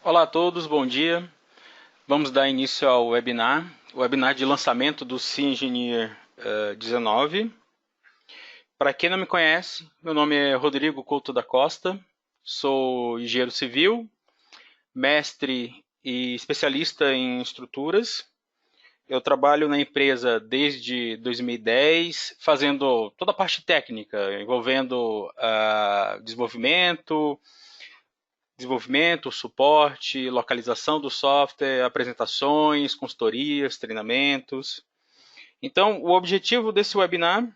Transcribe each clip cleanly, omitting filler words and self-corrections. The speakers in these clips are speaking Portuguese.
Olá a todos, bom dia. Vamos dar início ao webinar, o webinar de lançamento do SEA Engineer 19. Para quem não me conhece, meu nome é Rodrigo Couto da Costa, sou engenheiro civil, mestre e especialista em estruturas. Eu trabalho na empresa desde 2010, fazendo toda a parte técnica, envolvendo desenvolvimento, suporte, localização do software, apresentações, consultorias, treinamentos. Então, o objetivo desse webinar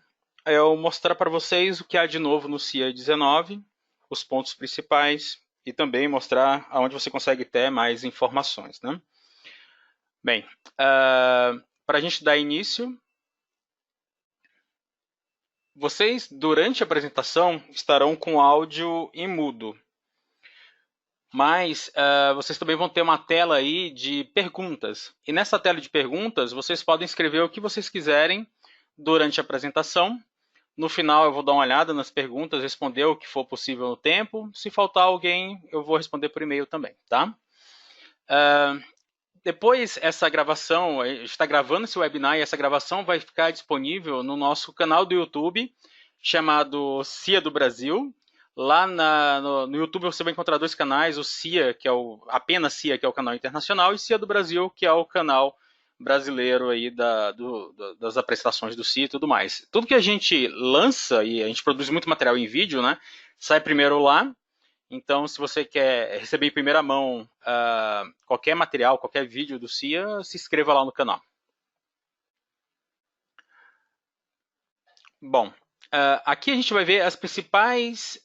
é eu mostrar para vocês o que há de novo no SEA 19, os pontos principais e também mostrar aonde você consegue ter mais informações, né? Bem, para a gente dar início, vocês, durante a apresentação, estarão com áudio em mudo. Mas vocês também vão ter uma tela aí de perguntas. E nessa tela de perguntas, vocês podem escrever o que vocês quiserem durante a apresentação. No final, eu vou dar uma olhada nas perguntas, responder o que for possível no tempo. Se faltar alguém, eu vou responder por e-mail também, tá? Depois, essa gravação, a gente está gravando esse webinar e essa gravação vai ficar disponível no nosso canal do YouTube, chamado SEA do Brasil. Lá no YouTube você vai encontrar dois canais, o SEA, que é apenas SEA, que é o canal internacional, e SEA do Brasil, que é o canal brasileiro aí das apresentações do SEA e tudo mais. Tudo que a gente lança, e a gente produz muito material em vídeo, né, sai primeiro lá. Então, se você quer receber em primeira mão qualquer material, qualquer vídeo do SEA, se inscreva lá no canal. Bom, aqui a gente vai ver os principais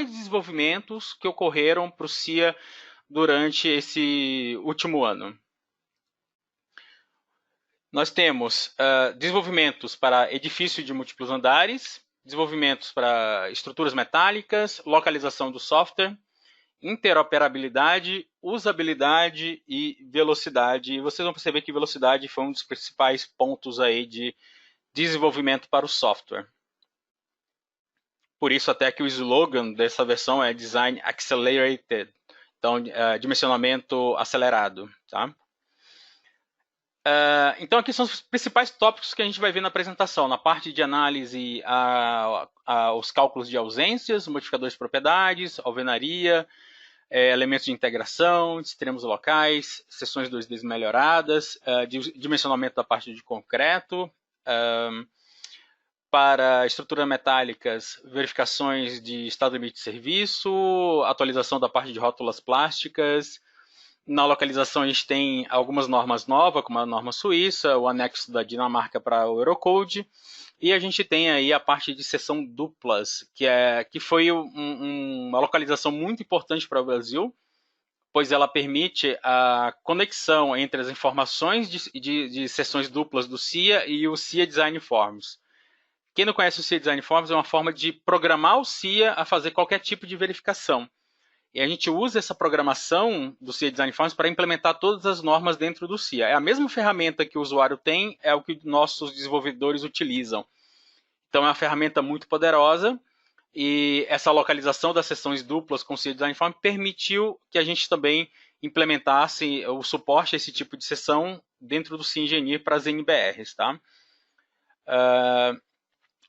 desenvolvimentos que ocorreram para o SEA durante esse último ano. Nós temos desenvolvimentos para edifício de múltiplos andares, desenvolvimentos para estruturas metálicas, localização do software, interoperabilidade, usabilidade e velocidade. E vocês vão perceber que velocidade foi um dos principais pontos aí de desenvolvimento para o software. Por isso até que o slogan dessa versão é Design Accelerated, então dimensionamento acelerado, tá? Então aqui são os principais tópicos que a gente vai ver na apresentação. Na parte de análise, os cálculos de ausências, modificadores de propriedades, alvenaria, elementos de integração, extremos locais, seções 2D melhoradas, dimensionamento da parte de concreto, para estruturas metálicas, verificações de estado limite de serviço, atualização da parte de rótulas plásticas. Na localização a gente tem algumas normas novas, como a norma suíça, o anexo da Dinamarca para o Eurocode, e a gente tem aí a parte de seção duplas, que foi uma localização muito importante para o Brasil, pois ela permite a conexão entre as informações de seções duplas do SEA e o SEA Design Forms. Quem não conhece o SEA Design Forms é uma forma de programar o SEA a fazer qualquer tipo de verificação. E a gente usa essa programação do SEA Design Forms para implementar todas as normas dentro do SEA. É a mesma ferramenta que o usuário tem, é o que nossos desenvolvedores utilizam. Então é uma ferramenta muito poderosa e essa localização das seções duplas com o SEA Design Forms permitiu que a gente também implementasse o suporte a esse tipo de seção dentro do SEA Engineer para as NBRs, tá?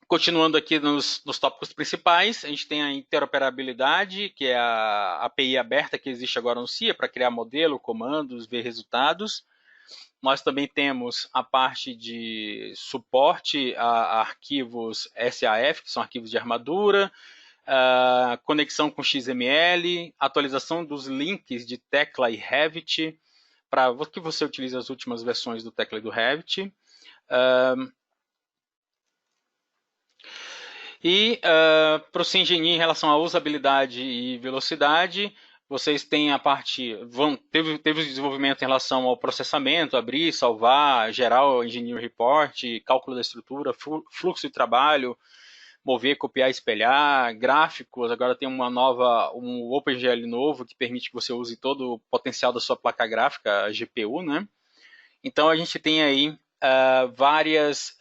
Continuando aqui nos tópicos principais, a gente tem a interoperabilidade, que é a API aberta que existe agora no SEA para criar modelo, comandos, ver resultados. Nós também temos a parte de suporte a arquivos SAF, que são arquivos de armadura, conexão com XML, atualização dos links de Tekla e Revit, para que você utilize as últimas versões do Tekla e do Revit. E para o SEA Engineer, em relação à usabilidade e velocidade, vocês têm a parte, teve o desenvolvimento em relação ao processamento, abrir, salvar, gerar o Engineer Report, cálculo da estrutura, fluxo de trabalho, mover, copiar, espelhar, gráficos. Agora tem um OpenGL novo que permite que você use todo o potencial da sua placa gráfica, a GPU, né? Então a gente tem aí várias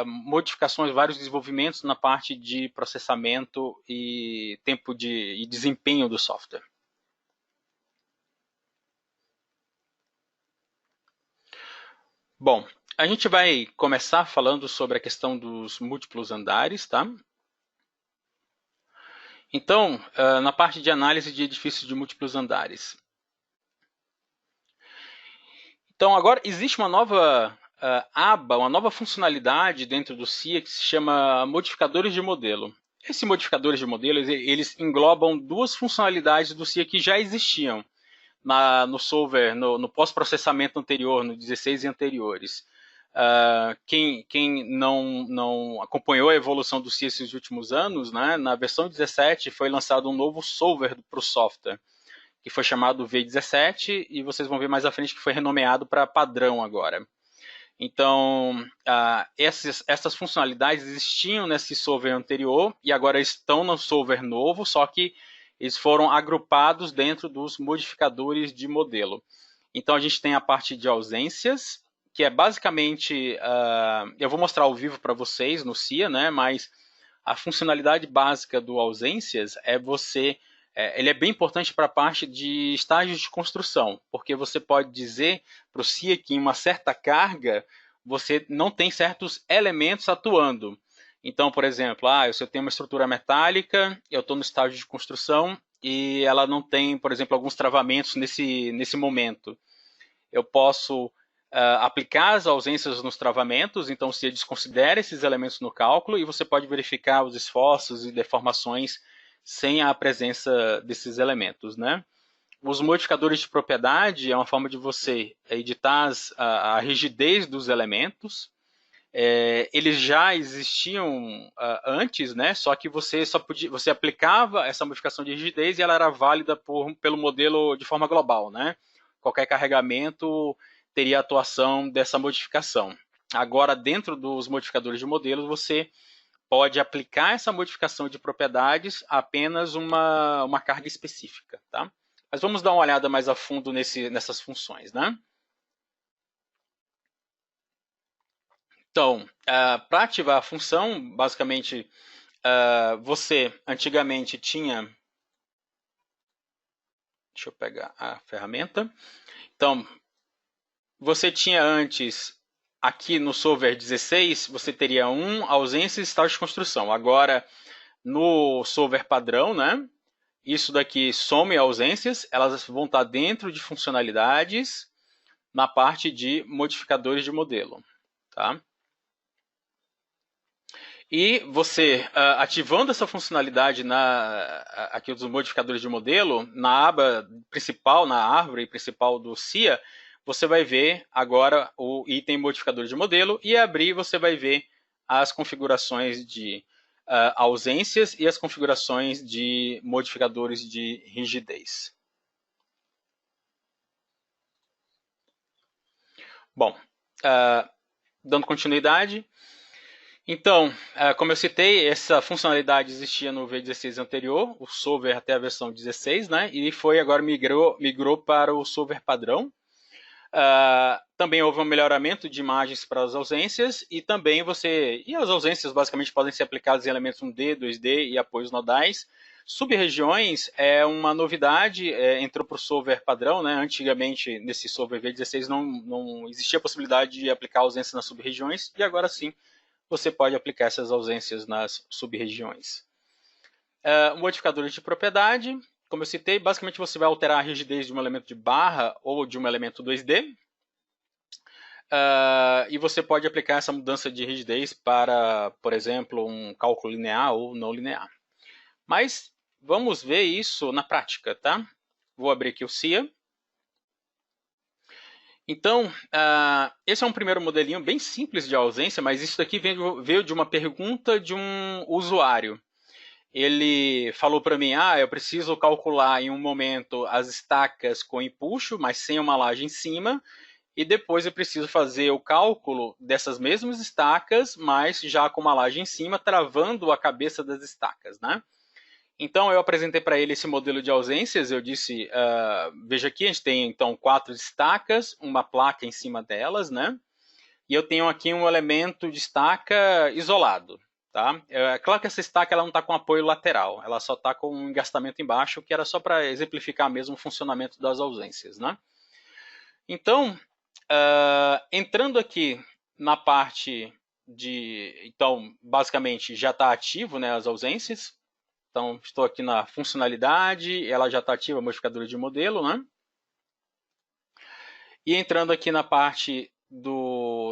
modificações, vários desenvolvimentos na parte de processamento e tempo e desempenho do software. Bom, a gente vai começar falando sobre a questão dos múltiplos andares, tá? Então, na parte de análise de edifícios de múltiplos andares. Então, agora existe uma nova aba, uma nova funcionalidade dentro do SIA que se chama modificadores de modelo. Esses modificadores de modelo, eles englobam duas funcionalidades do SIA que já existiam no solver, no pós-processamento anterior, no 16 e anteriores. Quem não acompanhou a evolução do SIA esses últimos anos, né, na versão 17 foi lançado um novo solver para o software, que foi chamado V17, e vocês vão ver mais à frente que foi renomeado para padrão agora. Então, essas funcionalidades existiam nesse solver anterior e agora estão no solver novo, só que eles foram agrupados dentro dos modificadores de modelo. Então, a gente tem a parte de ausências, que é basicamente, eu vou mostrar ao vivo para vocês no CIA, né, mas a funcionalidade básica do ausências é ele é bem importante para a parte de estágios de construção, porque você pode dizer para o CIA que em uma certa carga você não tem certos elementos atuando. Então, por exemplo, se eu tenho uma estrutura metálica, eu estou no estágio de construção e ela não tem, por exemplo, alguns travamentos nesse momento. Eu posso aplicar as ausências nos travamentos, então se desconsidera esses elementos no cálculo e você pode verificar os esforços e deformações sem a presença desses elementos, né? Os modificadores de propriedade é uma forma de você editar a rigidez dos elementos. Eles já existiam antes, né? Só que você aplicava essa modificação de rigidez e ela era válida pelo modelo de forma global, né? Qualquer carregamento teria atuação dessa modificação. Agora, dentro dos modificadores de modelos, você pode aplicar essa modificação de propriedades a apenas uma carga específica, tá? Mas vamos dar uma olhada mais a fundo nessas funções, né? Então, para ativar a função, basicamente, você antigamente tinha... Deixa eu pegar a ferramenta. Então, você tinha antes, aqui no solver 16, você teria ausência e estágio de construção. Agora, no solver padrão, né? Isso daqui some ausências, elas vão estar dentro de funcionalidades na parte de modificadores de modelo, tá? E você, ativando essa funcionalidade aqui dos modificadores de modelo, na aba principal, na árvore principal do CIA, você vai ver agora o item modificador de modelo e abrir você vai ver as configurações de ausências e as configurações de modificadores de rigidez. Bom, dando continuidade, então, como eu citei, essa funcionalidade existia no V16 anterior, o solver até a versão 16, né? E agora migrou para o solver padrão. Também houve um melhoramento de imagens para as ausências e também e as ausências basicamente podem ser aplicadas em elementos 1D, 2D e apoios nodais. Subregiões é uma novidade, entrou para o solver padrão, né? Antigamente nesse solver V16 não existia a possibilidade de aplicar ausências nas subregiões e agora sim você pode aplicar essas ausências nas subregiões. Modificadores de propriedade, como eu citei, basicamente você vai alterar a rigidez de um elemento de barra ou de um elemento 2D. E você pode aplicar essa mudança de rigidez para, por exemplo, um cálculo linear ou não linear. Mas vamos ver isso na prática, tá? Vou abrir aqui o CIA. Então, esse é um primeiro modelinho bem simples de ausência, mas isso daqui veio de uma pergunta de um usuário. Ele falou para mim, eu preciso calcular em um momento as estacas com empuxo, mas sem uma laje em cima, e depois eu preciso fazer o cálculo dessas mesmas estacas, mas já com uma laje em cima, travando a cabeça das estacas, né? Então eu apresentei para ele esse modelo de ausências, eu disse, veja aqui, a gente tem então 4 estacas, uma placa em cima delas, né? E eu tenho aqui um elemento de estaca isolado, tá? É claro que essa estaca ela não está com apoio lateral, ela só está com um engastamento embaixo, que era só para exemplificar mesmo o funcionamento das ausências, né? Então, Entrando aqui na parte de... Então, basicamente, já está ativo, né, as ausências. Então, estou aqui na funcionalidade, ela já está ativa, a modificadora de modelo, né? E entrando aqui na parte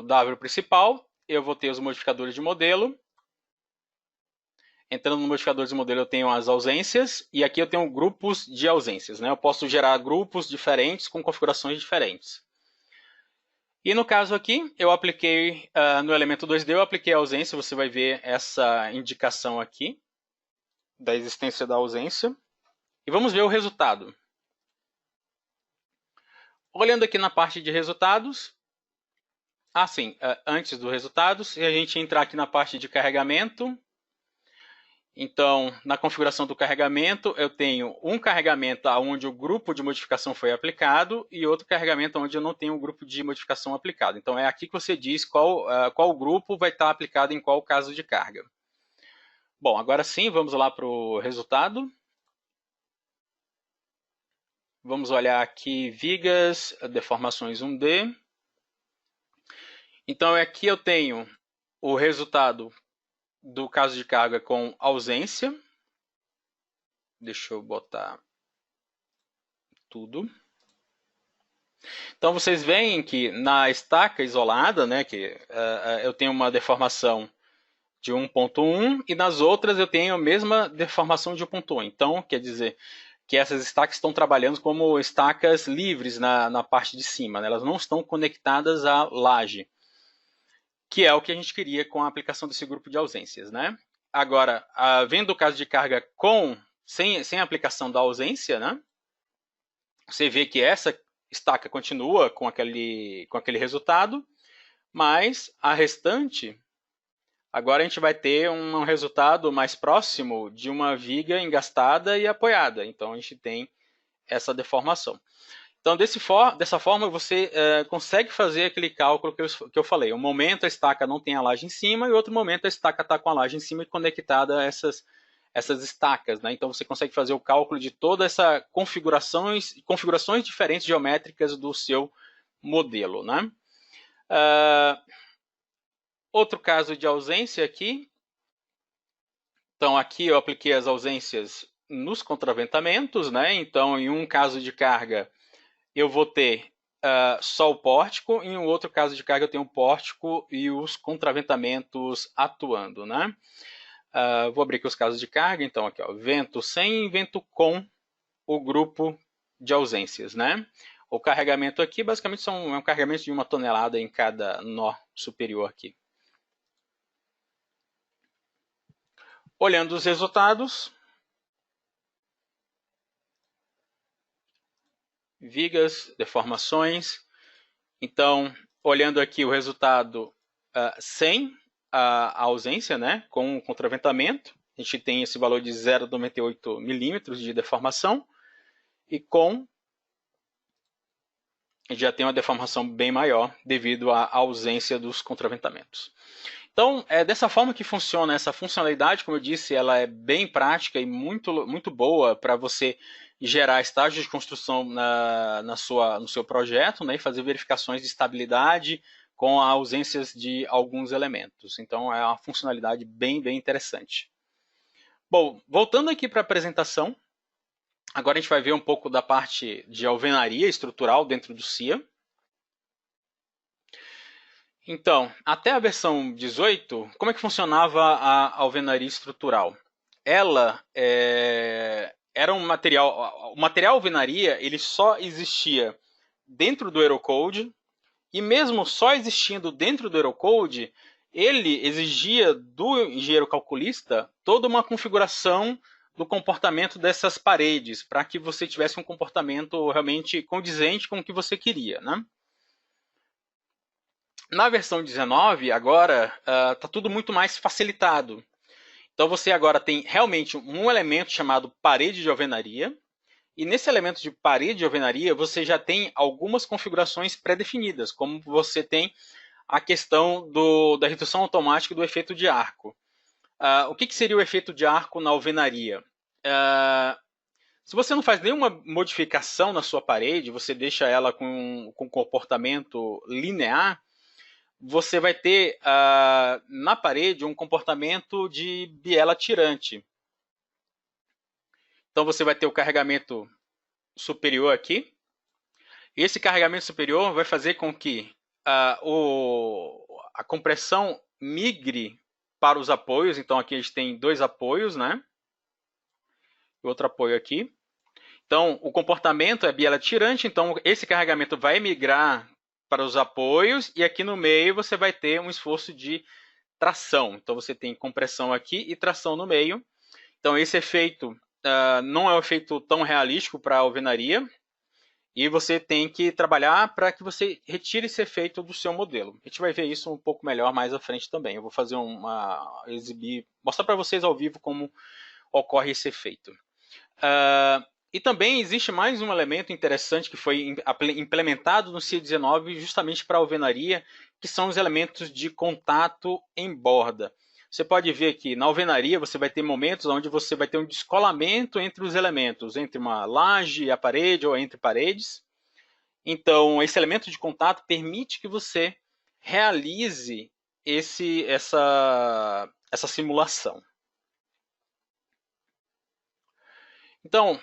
da árvore principal, eu vou ter os modificadores de modelo. Entrando no modificador de modelo, eu tenho as ausências, e aqui eu tenho grupos de ausências, né? Eu posso gerar grupos diferentes com configurações diferentes. E no caso aqui, eu apliquei, no elemento 2D, eu apliquei a ausência, você vai ver essa indicação aqui, da existência da ausência. E vamos ver o resultado. Olhando aqui na parte de resultados, antes do resultado, se a gente entrar aqui na parte de carregamento, então, na configuração do carregamento, eu tenho um carregamento onde o grupo de modificação foi aplicado e outro carregamento onde eu não tenho o grupo de modificação aplicado. Então, é aqui que você diz qual grupo vai estar aplicado em qual caso de carga. Bom, agora sim, vamos lá para o resultado. Vamos olhar aqui vigas, deformações 1D. Então, aqui eu tenho o resultado do caso de carga com ausência. Deixa eu botar tudo. Então, vocês veem que na estaca isolada, né, que eu tenho uma deformação de 1.1 e nas outras eu tenho a mesma deformação de 1.1. Então, quer dizer que essas estacas estão trabalhando como estacas livres na parte de cima, né? Elas não estão conectadas à laje, que é o que a gente queria com a aplicação desse grupo de ausências, né? Agora, vendo o caso de carga sem aplicação da ausência, né? Você vê que essa estaca continua com aquele resultado, mas a restante, agora a gente vai ter um resultado mais próximo de uma viga engastada e apoiada. Então, a gente tem essa deformação. Então, dessa forma, você consegue fazer aquele cálculo que eu falei. Um momento a estaca não tem a laje em cima e outro momento a estaca está com a laje em cima e conectada a essas estacas, né? Então, você consegue fazer o cálculo de toda essa configurações diferentes geométricas do seu modelo, né? Outro caso de ausência aqui. Então, aqui eu apliquei as ausências nos contraventamentos, né? Então, em um caso de carga, eu vou ter só o pórtico, e em um outro caso de carga eu tenho o pórtico e os contraventamentos atuando, né? Vou abrir aqui os casos de carga, então aqui, ó, vento sem e vento com o grupo de ausências, né? O carregamento aqui basicamente é um carregamento de 1 tonelada em cada nó superior aqui. Olhando os resultados, vigas, deformações. Então, olhando aqui o resultado sem a ausência, né, com o contraventamento, a gente tem esse valor de 0,98 milímetros de deformação, e com já tem uma deformação bem maior devido à ausência dos contraventamentos. Então, é dessa forma que funciona essa funcionalidade. Como eu disse, ela é bem prática e muito boa para você gerar estágios de construção no seu projeto, né, e fazer verificações de estabilidade com a ausência de alguns elementos. Então, é uma funcionalidade bem interessante. Bom, voltando aqui para a apresentação, agora a gente vai ver um pouco da parte de alvenaria estrutural dentro do CIA. Então, até a versão 18, como é que funcionava a alvenaria estrutural? Ela era um material... O material alvenaria ele só existia dentro do Aerocode, e mesmo só existindo dentro do Aerocode, ele exigia do engenheiro calculista toda uma configuração do comportamento dessas paredes, para que você tivesse um comportamento realmente condizente com o que você queria, né? Na versão 19, agora, está tudo muito mais facilitado. Então, você agora tem realmente um elemento chamado parede de alvenaria, e nesse elemento de parede de alvenaria, você já tem algumas configurações pré-definidas, como você tem a questão da redução automática do efeito de arco. O que seria o efeito de arco na alvenaria? Se você não faz nenhuma modificação na sua parede, você deixa ela com comportamento linear, você vai ter na parede um comportamento de biela tirante. Então você vai ter o carregamento superior aqui. Esse carregamento superior vai fazer com que a compressão migre para os apoios. Então aqui a gente tem dois apoios, né? Outro apoio aqui. Então o comportamento é biela tirante, então esse carregamento vai migrar para os apoios e aqui no meio você vai ter um esforço de tração. Então você tem compressão aqui e tração no meio. Então esse efeito não é um efeito tão realístico para a alvenaria e você tem que trabalhar para que você retire esse efeito do seu modelo. A gente vai ver isso um pouco melhor mais à frente também. Eu vou fazer mostrar para vocês ao vivo como ocorre esse efeito. E também existe mais um elemento interessante que foi implementado no CIE 19 justamente para a alvenaria, que são os elementos de contato em borda. Você pode ver que na alvenaria você vai ter momentos onde você vai ter um descolamento entre os elementos, entre uma laje e a parede ou entre paredes. Então, esse elemento de contato permite que você realize essa simulação. Então,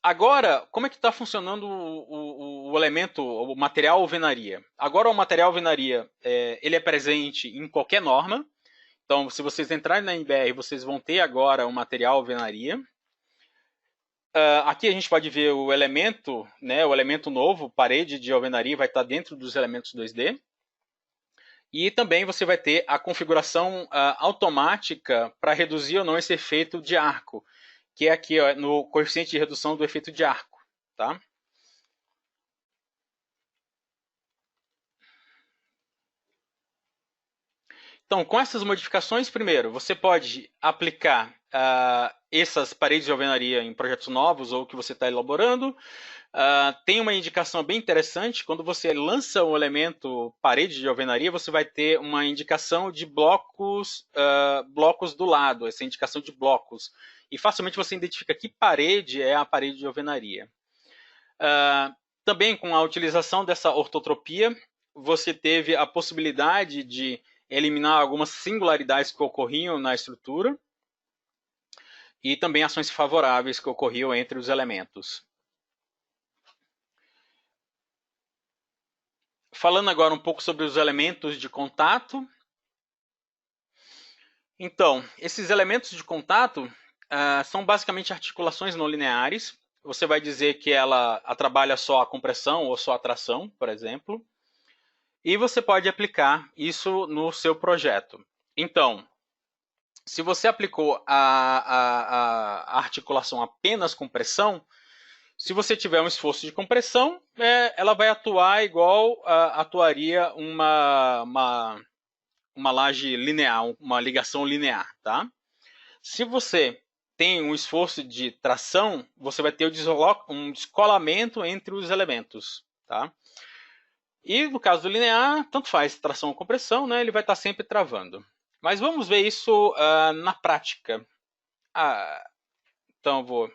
agora, como é que está funcionando o elemento, o material alvenaria? Agora, o material alvenaria ele é presente em qualquer norma. Então, se vocês entrarem na NBR, vocês vão ter agora o material alvenaria. Aqui a gente pode ver o elemento, né, o elemento novo, parede de alvenaria, vai estar dentro dos elementos 2D. E também você vai ter a configuração automática para reduzir ou não esse efeito de arco, que é aqui ó, no coeficiente de redução do efeito de arco. Tá? Então, com essas modificações, primeiro, você pode aplicar essas paredes de alvenaria em projetos novos ou que você está elaborando. Tem uma indicação bem interessante, quando você lança o elemento parede de alvenaria, você vai ter uma indicação de blocos do lado, essa indicação de blocos. E facilmente você identifica que parede é a parede de alvenaria. Também com a utilização dessa ortotropia, você teve a possibilidade de eliminar algumas singularidades que ocorriam na estrutura e também ações favoráveis que ocorriam entre os elementos. Falando agora um pouco sobre os elementos de contato. Então, esses elementos de contato são basicamente articulações não lineares. Você vai dizer que ela trabalha só a compressão ou só a tração, por exemplo. E você pode aplicar isso no seu projeto. Então, se você aplicou a articulação apenas com pressão, se você tiver um esforço de compressão, ela vai atuar igual atuaria uma laje linear, uma ligação linear. Tá? Se você tem um esforço de tração, você vai ter um descolamento entre os elementos. Tá? E no caso do linear, tanto faz tração ou compressão, né? Ele vai estar sempre travando. Mas vamos ver isso na prática. Então eu vou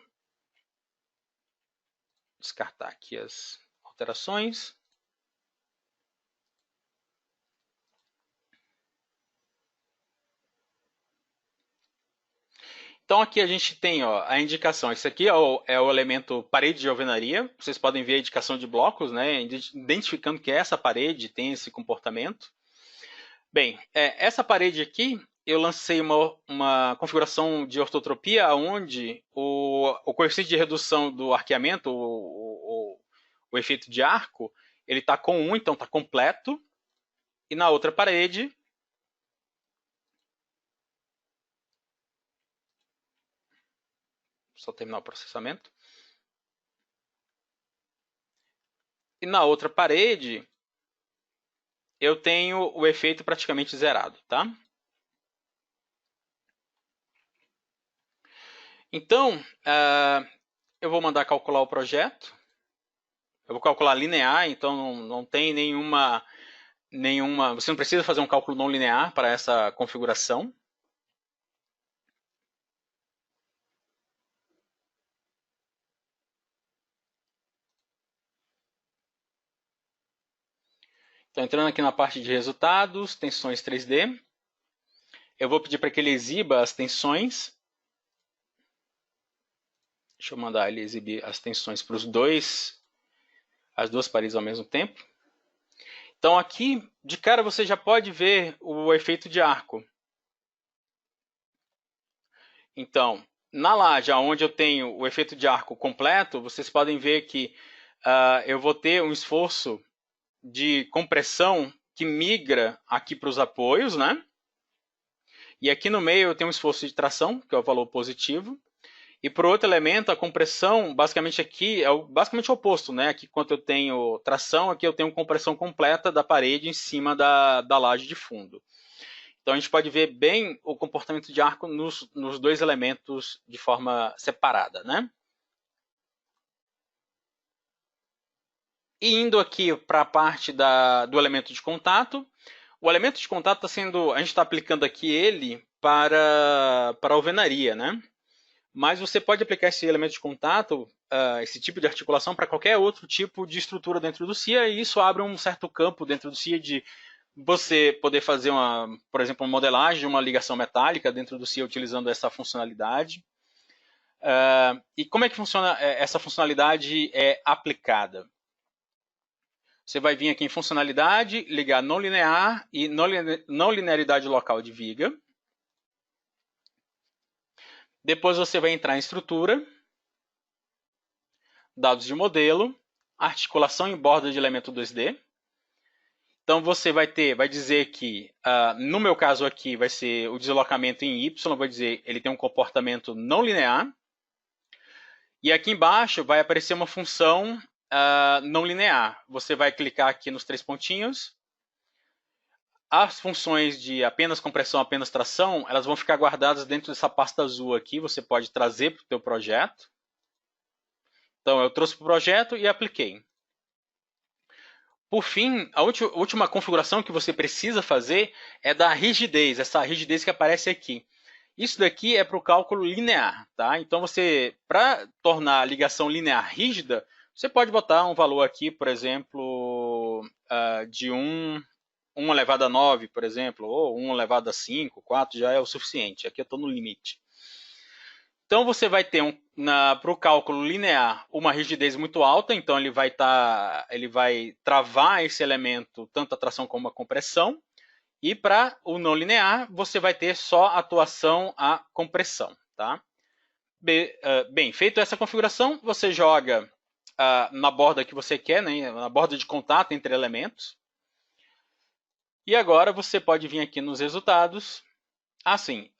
descartar aqui as alterações. Então aqui a gente tem a indicação. Esse aqui é o elemento parede de alvenaria. Vocês podem ver a indicação de blocos, né? Identificando que essa parede tem esse comportamento. Bem, essa parede aqui, eu lancei uma configuração de ortotropia onde o coeficiente de redução do arqueamento, o efeito de arco, ele está com 1, então está completo. E na outra parede, só terminar o processamento. E na outra parede, eu tenho o efeito praticamente zerado, tá? Então, eu vou mandar calcular o projeto. Eu vou calcular linear, então não tem nenhuma... Você não precisa fazer um cálculo não linear para essa configuração. Estou entrando aqui na parte de resultados, tensões 3D. Eu vou pedir para que ele exiba as tensões. Deixa eu mandar ele exibir as tensões para as duas paredes ao mesmo tempo. Então aqui, de cara, você já pode ver o efeito de arco. Então, na laje, onde eu tenho o efeito de arco completo, vocês podem ver que eu vou ter um esforço de compressão que migra aqui para os apoios, né? E aqui no meio eu tenho um esforço de tração, que é o valor positivo. E por outro elemento, a compressão, basicamente aqui, é basicamente o oposto, né? Aqui, quando eu tenho tração, aqui eu tenho compressão completa da parede em cima da laje de fundo. Então a gente pode ver bem o comportamento de arco nos dois elementos de forma separada, né? E indo aqui para a parte do elemento de contato, o elemento de contato está sendo, a gente está aplicando aqui ele para a alvenaria, né? Mas você pode aplicar esse elemento de contato, esse tipo de articulação, para qualquer outro tipo de estrutura dentro do CIA, e isso abre um certo campo dentro do CIA de você poder fazer, por exemplo, uma modelagem de uma ligação metálica dentro do CIA utilizando essa funcionalidade. E como é que funciona essa funcionalidade aplicada? Você vai vir aqui em funcionalidade, ligar não linear e não linearidade local de viga. Depois você vai entrar em estrutura, dados de modelo, articulação em borda de elemento 2D. Então você vai dizer que, no meu caso aqui, vai ser o deslocamento em Y, vai dizer ele tem um comportamento não linear. E aqui embaixo vai aparecer uma função não linear. Você vai clicar aqui nos três pontinhos. As funções de apenas compressão, apenas tração, elas vão ficar guardadas dentro dessa pasta azul aqui. Você pode trazer para o teu projeto. Então eu trouxe para o projeto e apliquei. Por fim, a última configuração que você precisa fazer é da rigidez, essa rigidez que aparece aqui. Isso daqui é para o cálculo linear, tá? Então para tornar a ligação linear rígida, você pode botar um valor aqui, por exemplo, de 1 elevado a 9, por exemplo, ou 1 elevado a 5, 4 já é o suficiente. Aqui eu estou no limite. Então você vai ter para o cálculo linear uma rigidez muito alta, então ele vai travar esse elemento, tanto a tração como a compressão. E para o não linear, você vai ter só atuação a compressão. Tá? Bem, feito essa configuração, você joga na borda que você quer, né, na borda de contato entre elementos. E agora você pode vir aqui nos resultados. Assim,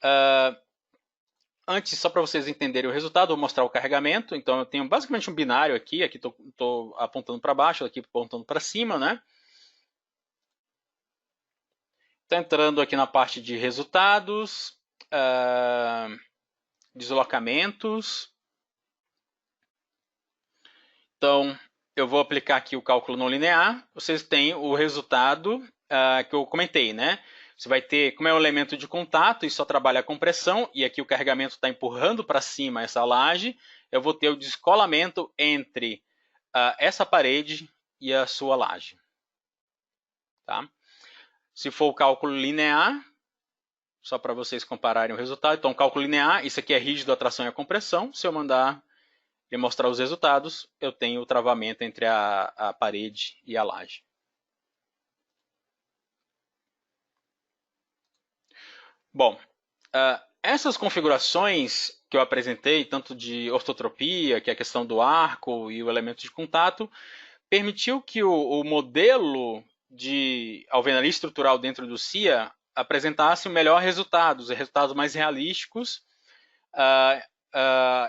antes, só para vocês entenderem o resultado, vou mostrar o carregamento. Então eu tenho basicamente um binário aqui estou apontando para baixo, aqui apontando para cima, né? Está entrando aqui na parte de resultados, deslocamentos. Então, eu vou aplicar aqui o cálculo não linear. Vocês têm o resultado que eu comentei, né? Você vai ter, como é um elemento de contato e só trabalha a compressão, e aqui o carregamento está empurrando para cima essa laje, eu vou ter o descolamento entre essa parede e a sua laje. Tá? Se for o cálculo linear, só para vocês compararem o resultado, então cálculo linear, isso aqui é rígido, a tração e a compressão. Se eu mandar ele mostrar os resultados, eu tenho o travamento entre a parede e a laje. Bom, essas configurações que eu apresentei, tanto de ortotropia, que é a questão do arco e o elemento de contato, permitiu que o modelo de alvenaria estrutural dentro do CIA apresentasse melhor resultados mais realísticos,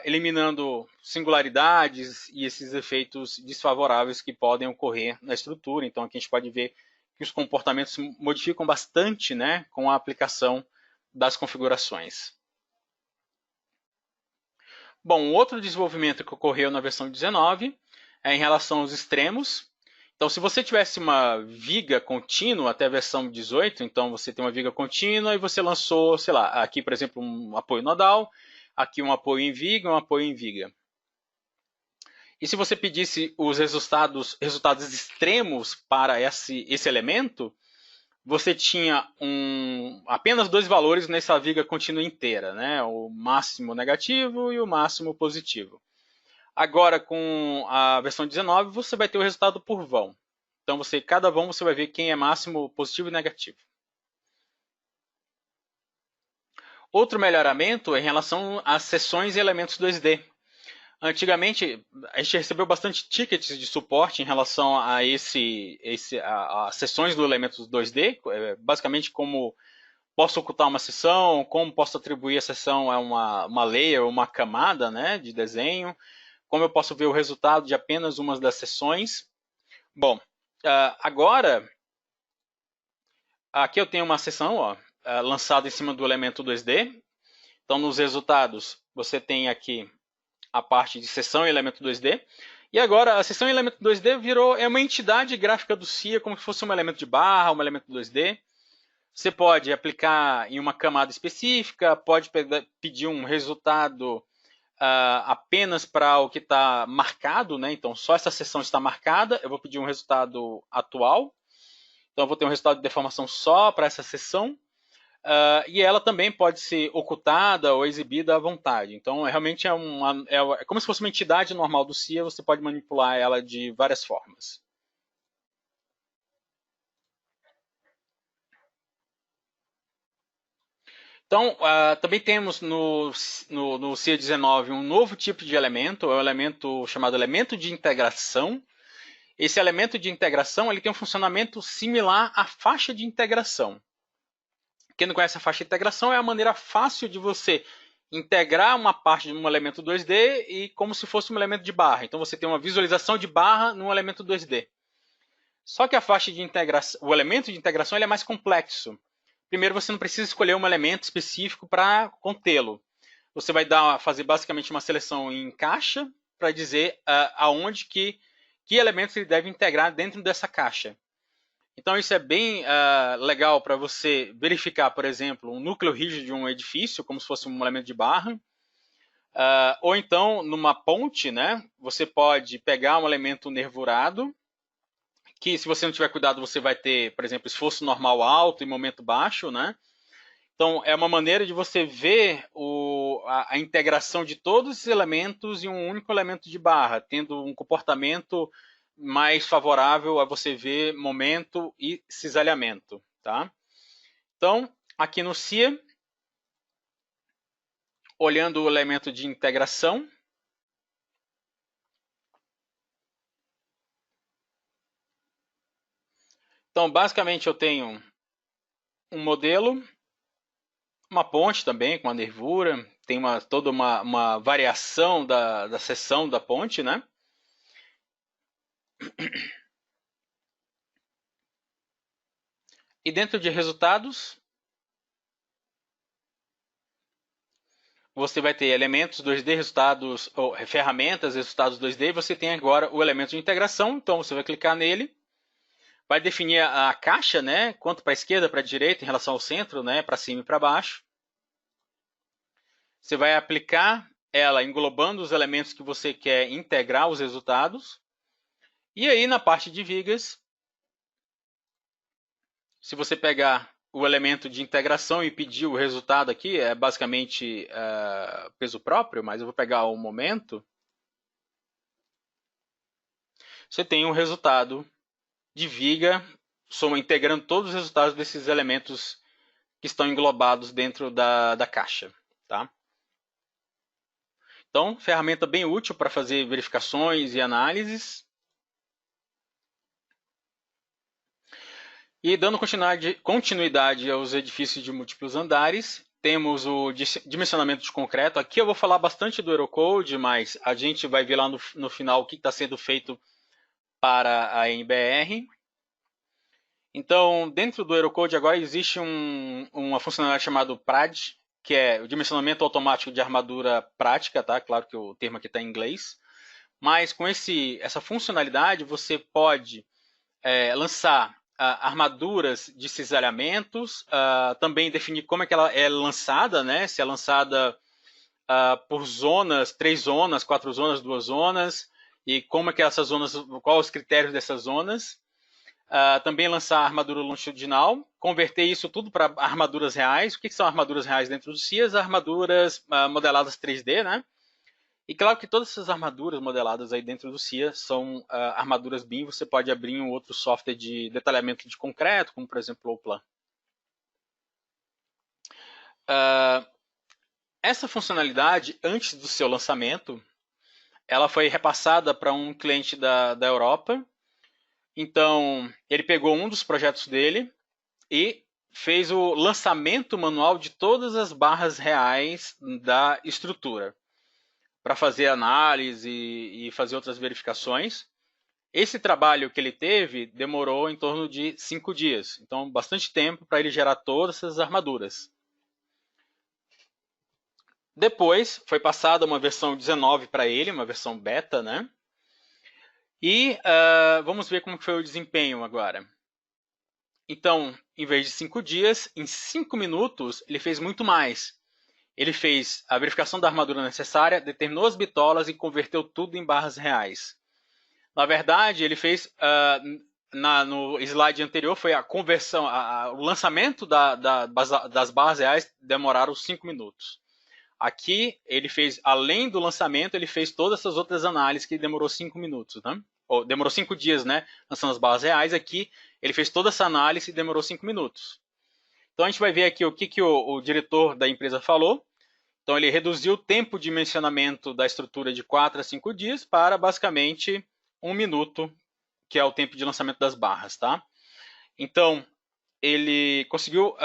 eliminando singularidades e esses efeitos desfavoráveis que podem ocorrer na estrutura. Então aqui a gente pode ver que os comportamentos se modificam bastante, né, com a aplicação das configurações. Bom, outro desenvolvimento que ocorreu na versão 19 é em relação aos extremos. Então, se você tivesse uma viga contínua até a versão 18, então você tem uma viga contínua e você lançou, sei lá, aqui, por exemplo, um apoio nodal, aqui um apoio em viga, um apoio em viga. E se você pedisse os resultados extremos para esse elemento, você tinha apenas dois valores nessa viga contínua inteira, né? O máximo negativo e o máximo positivo. Agora, com a versão 19, você vai ter o resultado por vão. Então, cada vão você vai ver quem é máximo positivo e negativo. Outro melhoramento é em relação às seções e elementos 2D. Antigamente, a gente recebeu bastante tickets de suporte em relação a a sessões do Elementos 2D, basicamente como posso ocultar uma seção, como posso atribuir a seção a uma layer, uma camada, né, de desenho, como eu posso ver o resultado de apenas uma das sessões. Bom, agora, aqui eu tenho uma seção lançada em cima do elemento 2D. Então, nos resultados, você tem aqui a parte de seção e elemento 2D. E agora, a seção e elemento 2D é uma entidade gráfica do CIA, como se fosse um elemento de barra, um elemento 2D. Você pode aplicar em uma camada específica, pode pedir um resultado apenas para o que está marcado, né? Então, só essa seção está marcada, eu vou pedir um resultado atual. Então, eu vou ter um resultado de deformação só para essa seção. E ela também pode ser ocultada ou exibida à vontade. Então, realmente é como se fosse uma entidade normal do CIA, você pode manipular ela de várias formas. Então, também temos no CIA 19 um novo tipo de elemento, é o elemento chamado elemento de integração. Esse elemento de integração ele tem um funcionamento similar à faixa de integração. Quem não conhece a faixa de integração é a maneira fácil de você integrar uma parte de um elemento 2D e como se fosse um elemento de barra. Então você tem uma visualização de barra num elemento 2D. Só que a faixa de integração, o elemento de integração ele é mais complexo. Primeiro você não precisa escolher um elemento específico para contê-lo. Você vai fazer basicamente uma seleção em caixa para dizer aonde que elementos ele deve integrar dentro dessa caixa. Então isso é bem legal para você verificar, por exemplo, um núcleo rígido de um edifício, como se fosse um elemento de barra. Ou então, numa ponte, né, você pode pegar um elemento nervurado, que se você não tiver cuidado, você vai ter, por exemplo, esforço normal alto e momento baixo, né? Então, é uma maneira de você ver a integração de todos esses elementos em um único elemento de barra, tendo um comportamento mais favorável a você ver momento e cisalhamento, tá? Então, aqui no CIA, olhando o elemento de integração, então, basicamente, eu tenho um modelo, uma ponte também com a nervura, tem toda uma variação da seção da ponte, né? E dentro de resultados, você vai ter elementos 2D, resultados, ou ferramentas, resultados 2D, você tem agora o elemento de integração, então você vai clicar nele, vai definir a caixa, né, quanto para a esquerda, para a direita, em relação ao centro, né, para cima e para baixo. Você vai aplicar ela englobando os elementos que você quer integrar os resultados. E aí, na parte de vigas, se você pegar o elemento de integração e pedir o resultado aqui, é basicamente peso próprio, mas eu vou pegar o momento. Você tem um resultado de viga, integrando todos os resultados desses elementos que estão englobados dentro da caixa. Tá? Então, ferramenta bem útil para fazer verificações e análises. E dando continuidade aos edifícios de múltiplos andares, temos o dimensionamento de concreto. Aqui eu vou falar bastante do Eurocode, mas a gente vai ver lá no final o que está sendo feito para a NBR. Então, dentro do Eurocode agora existe uma funcionalidade chamada PRAD, que é o dimensionamento automático de armadura prática, tá? Claro que o termo aqui está em inglês. Mas com essa funcionalidade você pode lançar armaduras de cisalhamentos, também definir como é que ela é lançada, né? Se é lançada por zonas, 3 zonas, 4 zonas, 2 zonas, e como é que essas zonas, quais os critérios dessas zonas. Também lançar a armadura longitudinal, converter isso tudo para armaduras reais. O que são armaduras reais dentro do CIA? As armaduras modeladas 3D, né? E claro que todas essas armaduras modeladas aí dentro do CIA são armaduras BIM. Você pode abrir um outro software de detalhamento de concreto, como por exemplo o Plan. Essa funcionalidade, antes do seu lançamento, ela foi repassada para um cliente da Europa. Então, ele pegou um dos projetos dele e fez o lançamento manual de todas as barras reais da estrutura, para fazer análise e fazer outras verificações. Esse trabalho que ele teve demorou em torno de 5 dias, então bastante tempo para ele gerar todas essas armaduras. Depois foi passada uma versão 19 para ele, uma versão beta, né? E vamos ver como foi o desempenho agora. Então, em vez de 5 dias, em 5 minutos, ele fez muito mais. Ele fez a verificação da armadura necessária, determinou as bitolas e converteu tudo em barras reais. Na verdade, ele fez, no slide anterior, foi a conversão, o lançamento das barras reais demoraram 5 minutos. Aqui, ele fez, além do lançamento, ele fez todas essas outras análises que demorou 5 minutos, né? Ou, demorou 5 dias, né? Lançando as barras reais. Aqui, ele fez toda essa análise e demorou 5 minutos. Então, a gente vai ver aqui o que o diretor da empresa falou. Então, ele reduziu o tempo de dimensionamento da estrutura de 4 a 5 dias para, basicamente, 1 minuto, que é o tempo de lançamento das barras, tá? Então, ele conseguiu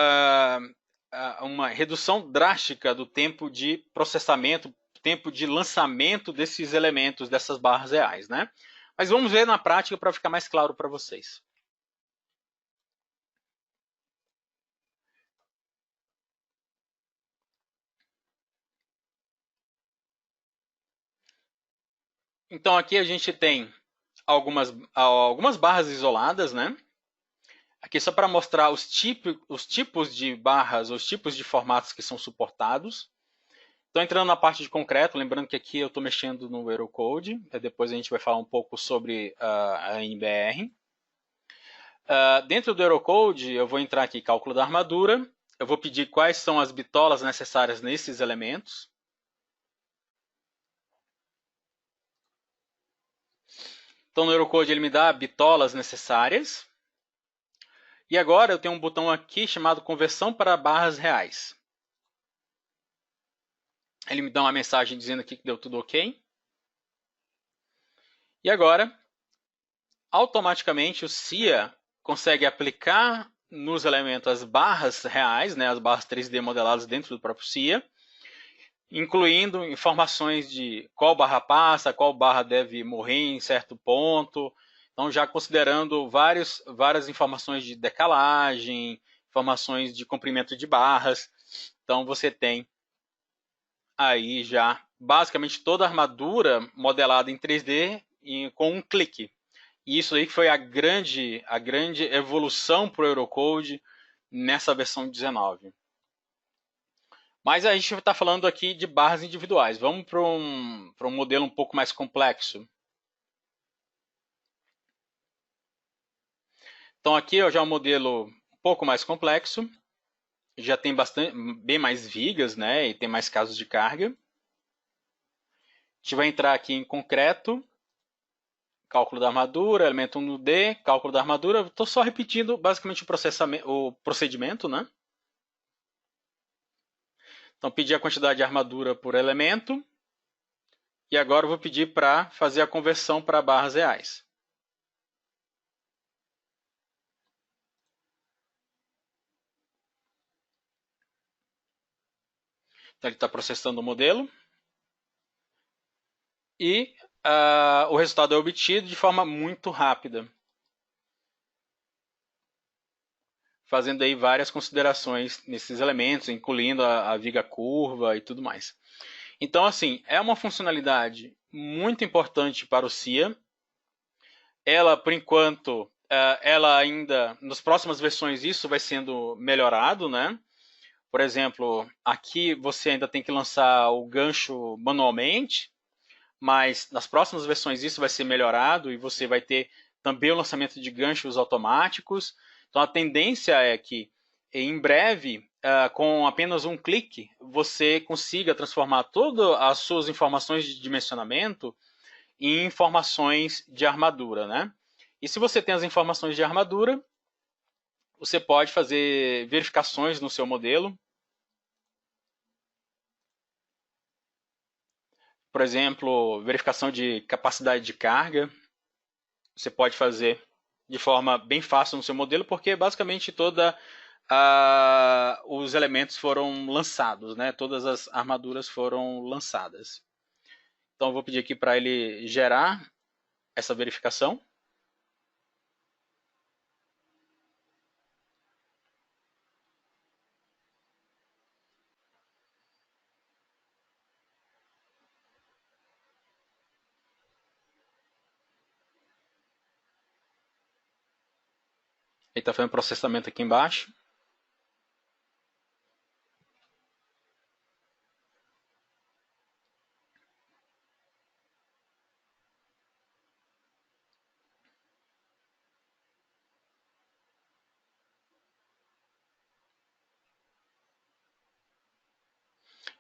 uma redução drástica do tempo de processamento, tempo de lançamento desses elementos, dessas barras reais, né? Mas vamos ver na prática para ficar mais claro para vocês. Então aqui a gente tem algumas barras isoladas, né? Aqui só para mostrar os tipos de barras, os tipos de formatos que são suportados. Então, entrando na parte de concreto, lembrando que aqui eu estou mexendo no Eurocode, depois a gente vai falar um pouco sobre a NBR. Dentro do Eurocode, eu vou entrar aqui em cálculo da armadura, eu vou pedir quais são as bitolas necessárias nesses elementos. Então, no Eurocode ele me dá bitolas necessárias. E agora eu tenho um botão aqui chamado conversão para barras reais. Ele me dá uma mensagem dizendo aqui que deu tudo ok. E agora, automaticamente o CIA consegue aplicar nos elementos as barras reais, né, as barras 3D modeladas dentro do próprio CIA, incluindo informações de qual barra passa, qual barra deve morrer em certo ponto. Então, já considerando várias informações de decalagem, informações de comprimento de barras. Então, você tem aí já basicamente toda a armadura modelada em 3D com um clique. E isso aí foi a grande evolução para o Eurocode nessa versão 19. Mas a gente está falando aqui de barras individuais. Vamos para um modelo um pouco mais complexo. Então aqui já é um modelo um pouco mais complexo. Já tem bem mais vigas, né? E tem mais casos de carga. A gente vai entrar aqui em concreto. Cálculo da armadura, elemento 1 no D, cálculo da armadura. Estou só repetindo basicamente o procedimento, né? Então, pedi a quantidade de armadura por elemento. E agora eu vou pedir para fazer a conversão para barras reais. Então, ele está processando o modelo. E o resultado é obtido de forma muito rápida. Fazendo aí várias considerações nesses elementos, incluindo a viga curva e tudo mais. Então, assim, é uma funcionalidade muito importante para o CIA. Ela, por enquanto, ela ainda, nas próximas versões, isso vai sendo melhorado, né? Por exemplo, aqui você ainda tem que lançar o gancho manualmente, mas nas próximas versões isso vai ser melhorado e você vai ter também o lançamento de ganchos automáticos. Então a tendência é que em breve, com apenas um clique, você consiga transformar todas as suas informações de dimensionamento em informações de armadura, né? E se você tem as informações de armadura, você pode fazer verificações no seu modelo. Por exemplo, verificação de capacidade de carga. Você pode fazer de forma bem fácil no seu modelo, porque basicamente os elementos foram lançados, né? Todas as armaduras foram lançadas. Então eu vou pedir aqui para ele gerar essa verificação. Ele está fazendo processamento aqui embaixo.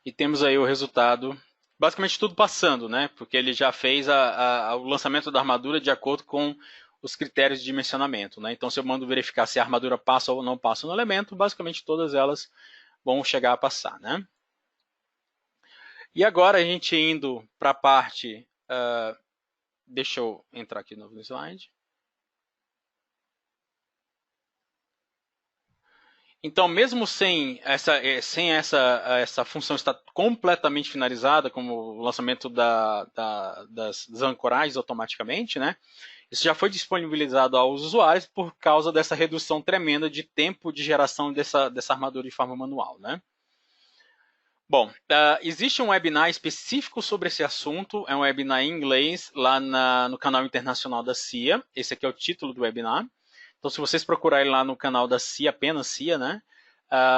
E temos aí o resultado, basicamente tudo passando, né? Porque ele já fez o lançamento da armadura de acordo com os critérios de dimensionamento, né? Então, se eu mando verificar se a armadura passa ou não passa no elemento, basicamente todas elas vão chegar a passar, né? E agora a gente indo para a parte... deixa eu entrar aqui no slide. Então, mesmo sem essa função estar completamente finalizada, como o lançamento das ancoragens automaticamente, né? Isso já foi disponibilizado aos usuários por causa dessa redução tremenda de tempo de geração dessa armadura de forma manual, né? Bom, existe um webinar específico sobre esse assunto, é um webinar em inglês, lá no canal internacional da CIA. Esse aqui é o título do webinar. Então, se vocês procurarem lá no canal da CIA, apenas CIA, né?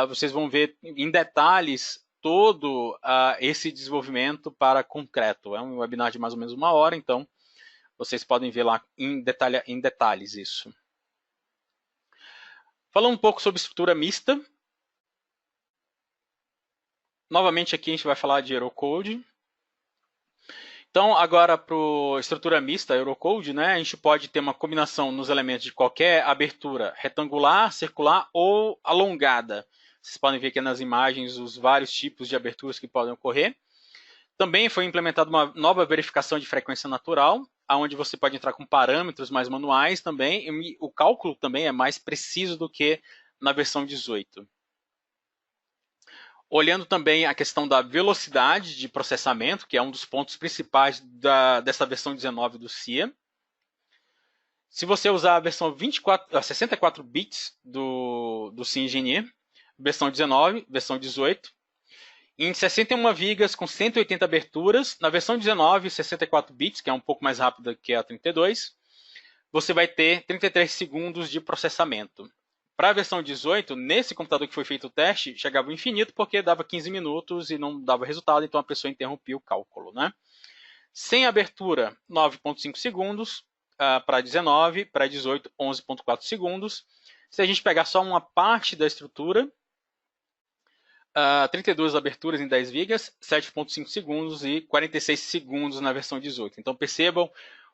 Vocês vão ver em detalhes todo esse desenvolvimento para concreto. É um webinar de mais ou menos 1 hora, então vocês podem ver lá em detalhes isso. Falando um pouco sobre estrutura mista. Novamente aqui a gente vai falar de Eurocode. Então, agora para a estrutura mista, Eurocode, né, a gente pode ter uma combinação nos elementos de qualquer abertura retangular, circular ou alongada. Vocês podem ver aqui nas imagens os vários tipos de aberturas que podem ocorrer. Também foi implementada uma nova verificação de frequência natural, onde você pode entrar com parâmetros mais manuais também. E o cálculo também é mais preciso do que na versão 18. Olhando também a questão da velocidade de processamento, que é um dos pontos principais dessa versão 19 do CIA. Se você usar a versão 64 bits do CIA Engineer, versão 19, versão 18, em 61 vigas com 180 aberturas, na versão 19, 64 bits, que é um pouco mais rápida que a 32, você vai ter 33 segundos de processamento. Para a versão 18, nesse computador que foi feito o teste, chegava ao infinito porque dava 15 minutos e não dava resultado, então a pessoa interrompia o cálculo, né? Sem abertura, 9,5 segundos, para 19, para 18, 11,4 segundos. Se a gente pegar só uma parte da estrutura, 32 aberturas em 10 vigas, 7,5 segundos e 46 segundos na versão 18. Então percebam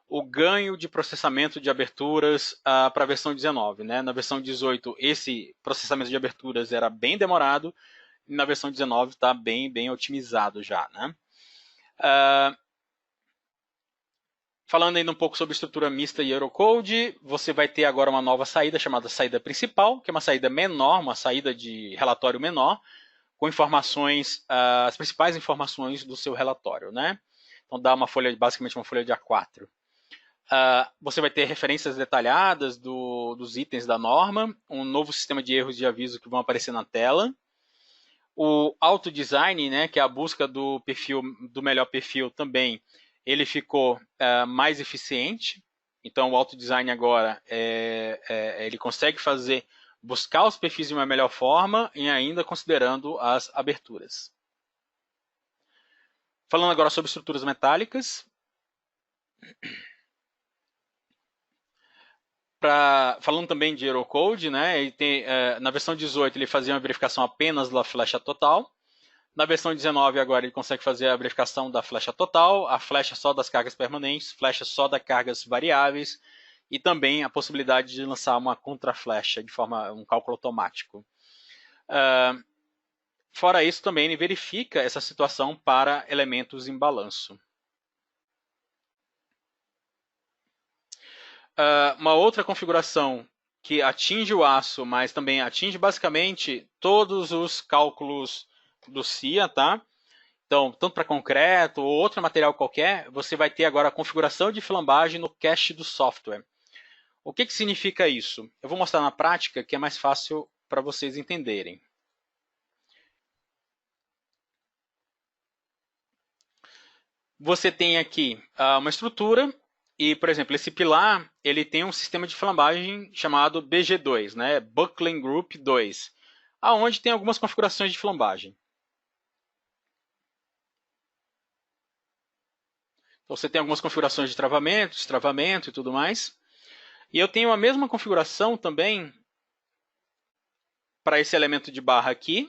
o ganho de processamento de aberturas para a versão 19. Né? Na versão 18, esse processamento de aberturas era bem demorado, e na versão 19 está bem otimizado já. Né? Falando ainda um pouco sobre estrutura mista e Eurocode, você vai ter agora uma nova saída chamada saída principal, que é uma saída menor, uma saída de relatório menor, com informações, as principais informações do seu relatório. Né? Então dá uma folha, basicamente uma folha de A4. Você vai ter referências detalhadas dos itens da norma, um novo sistema de erros de aviso que vão aparecer na tela. O auto-design, né, que é a busca do melhor perfil também, ele ficou mais eficiente. Então o auto-design agora ele consegue buscar os perfis de uma melhor forma e ainda considerando as aberturas. Falando agora sobre estruturas metálicas, Falando também de Eurocode, né, ele tem, na versão 18 ele fazia uma verificação apenas da flecha total. Na versão 19 agora ele consegue fazer a verificação da flecha total, a flecha só das cargas permanentes, flecha só das cargas variáveis e também a possibilidade de lançar uma contraflecha de forma um cálculo automático. Fora isso, também ele verifica essa situação para elementos em balanço. Uma outra configuração que atinge o aço, mas também atinge basicamente todos os cálculos do CIA, tá? Então, tanto para concreto ou outro material qualquer, você vai ter agora a configuração de flambagem no cache do software. O que significa isso? Eu vou mostrar na prática, que é mais fácil para vocês entenderem. Você tem aqui uma estrutura e, por exemplo, esse pilar ele tem um sistema de flambagem chamado BG2, né? Buckling Group 2, aonde tem algumas configurações de flambagem. Então, você tem algumas configurações de travamento, destravamento e tudo mais. E eu tenho a mesma configuração também para esse elemento de barra aqui,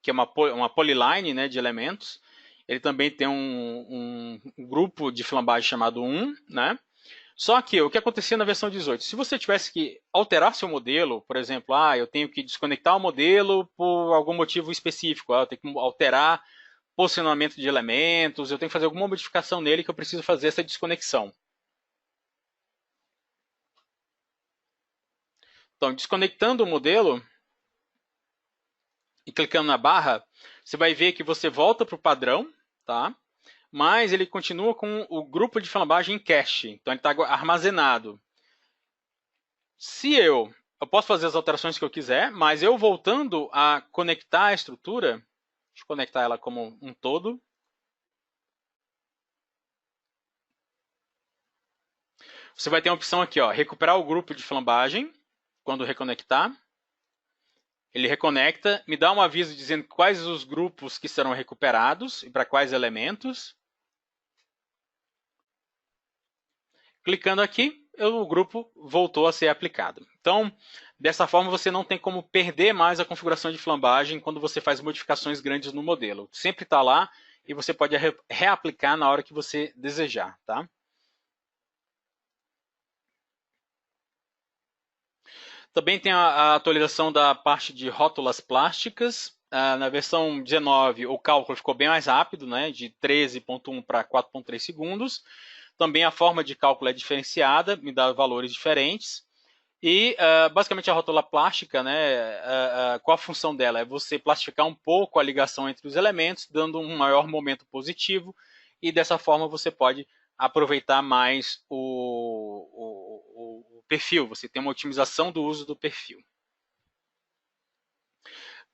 que é uma polyline, né, de elementos. Ele também tem um grupo de flambagem chamado 1, né? Só que o que acontecia na versão 18? Se você tivesse que alterar seu modelo, por exemplo, eu tenho que desconectar o modelo por algum motivo específico, eu tenho que alterar posicionamento de elementos, eu tenho que fazer alguma modificação nele que eu preciso fazer essa desconexão. Então, desconectando o modelo e clicando na barra, você vai ver que você volta para o padrão, tá? Mas ele continua com o grupo de flambagem em cache, então ele está armazenado. Se eu posso fazer as alterações que eu quiser, mas eu voltando a conectar a estrutura, deixa eu conectar ela como um todo. Você vai ter uma opção aqui, ó, recuperar o grupo de flambagem, quando reconectar. Ele reconecta, me dá um aviso dizendo quais os grupos que serão recuperados e para quais elementos. Clicando aqui, o grupo voltou a ser aplicado. Então, dessa forma, você não tem como perder mais a configuração de flambagem quando você faz modificações grandes no modelo. Sempre está lá e você pode reaplicar na hora que você desejar, tá? Também tem a atualização da parte de rótulas plásticas. Na versão 19, o cálculo ficou bem mais rápido, né, de 13.1 para 4.3 segundos. Também a forma de cálculo é diferenciada, me dá valores diferentes. E, basicamente, a rótula plástica, né, qual a função dela? É você plastificar um pouco a ligação entre os elementos, dando um maior momento positivo, e dessa forma você pode aproveitar mais o perfil, você tem uma otimização do uso do perfil.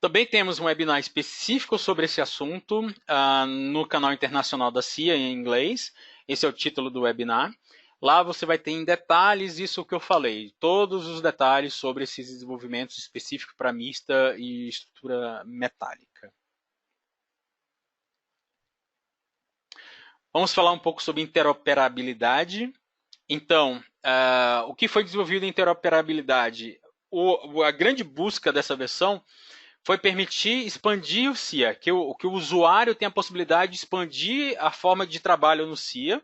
Também temos um webinar específico sobre esse assunto no canal internacional da CIA em inglês. Esse é o título do webinar. Lá você vai ter em detalhes isso que eu falei, todos os detalhes sobre esses desenvolvimentos específicos para mista e estrutura metálica. Vamos falar um pouco sobre interoperabilidade. Então, o que foi desenvolvido em interoperabilidade? A grande busca dessa versão foi permitir expandir o CIA, que o usuário tem a possibilidade de expandir a forma de trabalho no CIA.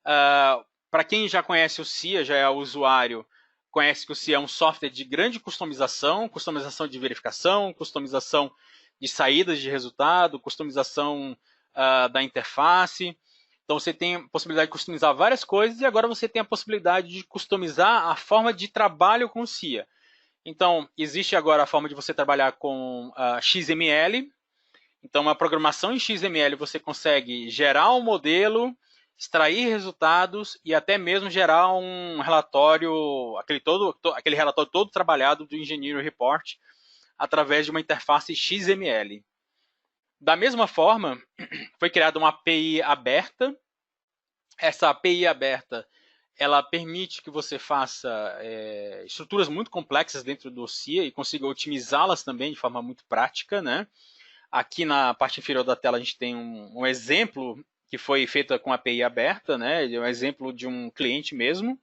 Para quem já conhece o CIA, já é usuário, conhece que o CIA é um software de grande customização de verificação, customização de saídas de resultado, customização da interface. Então você tem a possibilidade de customizar várias coisas e agora você tem a possibilidade de customizar a forma de trabalho com o CIA. Então, existe agora a forma de você trabalhar com XML. Então, uma programação em XML você consegue gerar um modelo, extrair resultados e até mesmo gerar um relatório, aquele relatório todo trabalhado do Engineering Report através de uma interface XML. Da mesma forma, foi criada uma API aberta. Essa API aberta ela permite que você faça estruturas muito complexas dentro do CIA e consiga otimizá-las também de forma muito prática, né? Aqui na parte inferior da tela a gente tem um exemplo que foi feita com API aberta, né? É um exemplo de um cliente mesmo.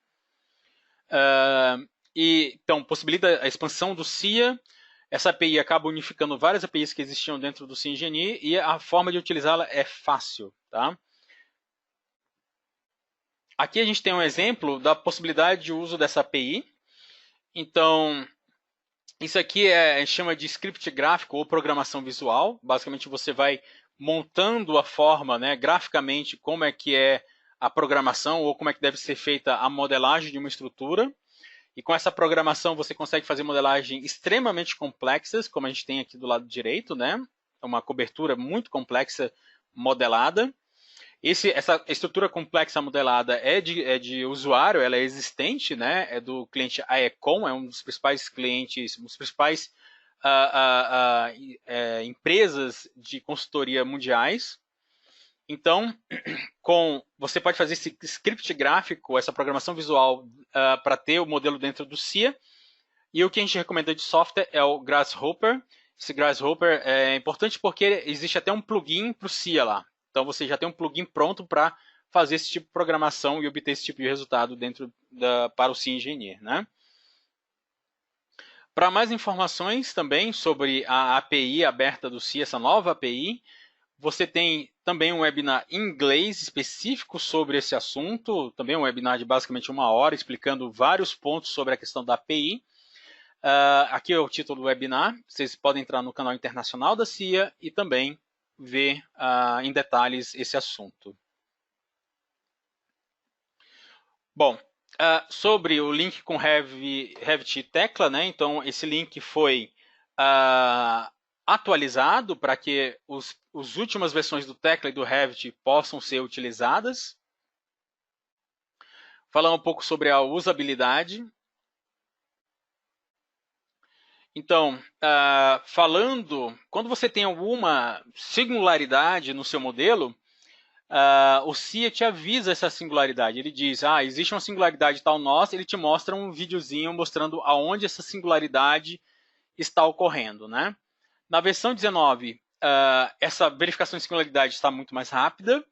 Então, possibilita a expansão do CIA. Essa API acaba unificando várias APIs que existiam dentro do CIngenie e a forma de utilizá-la é fácil. Tá? Aqui a gente tem um exemplo da possibilidade de uso dessa API. Então, isso aqui a gente chama de script gráfico ou programação visual. Basicamente, você vai montando a forma, né, graficamente, como é que é a programação ou como é que deve ser feita a modelagem de uma estrutura. E com essa programação você consegue fazer modelagem extremamente complexas, como a gente tem aqui do lado direito, né? Uma cobertura muito complexa modelada. Essa estrutura complexa modelada é de usuário, ela é existente, né? É do cliente AECOM, é um dos principais clientes, um dos principais empresas de consultoria mundiais. Então, você pode fazer esse script gráfico, essa programação visual para ter o modelo dentro do CIA. E o que a gente recomenda de software é o Grasshopper. Esse Grasshopper é importante porque existe até um plugin para o CIA lá. Então você já tem um plugin pronto para fazer esse tipo de programação e obter esse tipo de resultado para o CIA Engineer. Né? Para mais informações também sobre a API aberta do CIA, essa nova API, você tem também um webinar em inglês específico sobre esse assunto, também um webinar de basicamente 1 hora, explicando vários pontos sobre a questão da API. Aqui é o título do webinar, vocês podem entrar no canal internacional da CIA e também ver em detalhes esse assunto. Bom, sobre o link com Revit e Tecla, né? Então esse link foi atualizado para que as últimas versões do Tecla e do Revit possam ser utilizadas. Falar um pouco sobre a usabilidade. Então, quando você tem alguma singularidade no seu modelo, o CIA te avisa essa singularidade. Ele diz, existe uma singularidade tal nossa, ele te mostra um videozinho mostrando aonde essa singularidade está ocorrendo. Né? Na versão 19, essa verificação de singularidade está muito mais rápida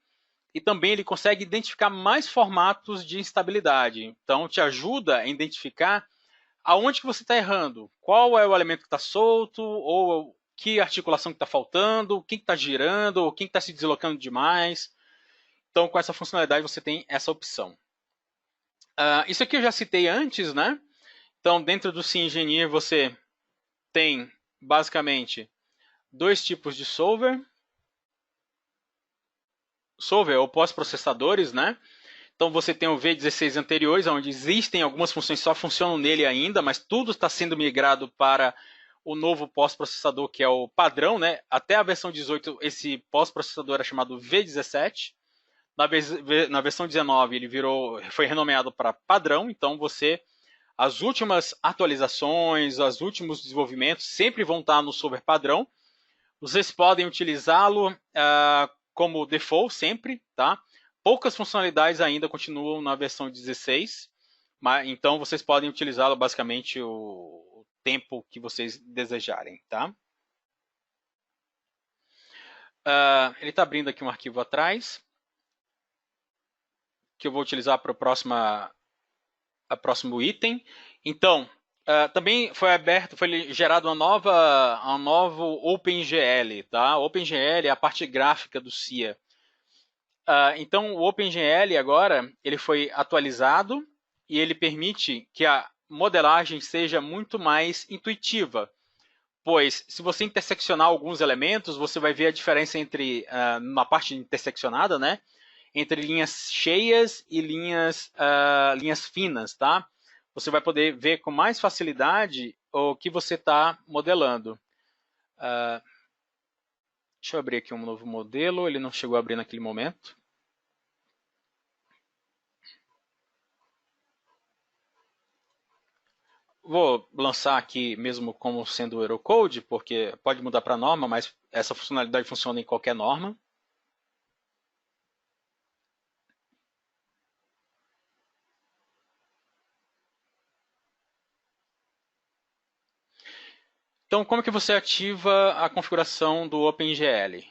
e também ele consegue identificar mais formatos de instabilidade. Então, te ajuda a identificar aonde que você está errando, qual é o elemento que está solto, ou que articulação que está faltando, quem está girando, ou quem está se deslocando demais. Então, com essa funcionalidade, você tem essa opção. Isso aqui eu já citei antes, né? Então, dentro do CIngenie, você tem, basicamente, 2 tipos de solver. Solver ou pós-processadores, né? Então você tem o V16 anteriores, onde existem algumas funções que só funcionam nele ainda, mas tudo está sendo migrado para o novo pós-processador, que é o padrão, né? Até a versão 18, esse pós-processador era chamado V17. Na versão 19, ele foi renomeado para padrão, então as últimas atualizações, os últimos desenvolvimentos sempre vão estar no software padrão. Vocês podem utilizá-lo como default sempre, tá? Poucas funcionalidades ainda continuam na versão 16, então vocês podem utilizá-lo basicamente o tempo que vocês desejarem, tá? Ele está abrindo aqui um arquivo atrás, que eu vou utilizar para o próximo item. Então, também foi gerado um novo OpenGL, tá? OpenGL é a parte gráfica do CIA. Então, o OpenGL agora ele foi atualizado e ele permite que a modelagem seja muito mais intuitiva, pois se você interseccionar alguns elementos, você vai ver a diferença entre, na parte interseccionada, né, entre linhas cheias e linhas finas, tá? Você vai poder ver com mais facilidade o que você está modelando. Deixa eu abrir aqui um novo modelo, ele não chegou a abrir naquele momento. Vou lançar aqui mesmo como sendo o Eurocode, porque pode mudar para norma, mas essa funcionalidade funciona em qualquer norma. Então, como que você ativa a configuração do OpenGL?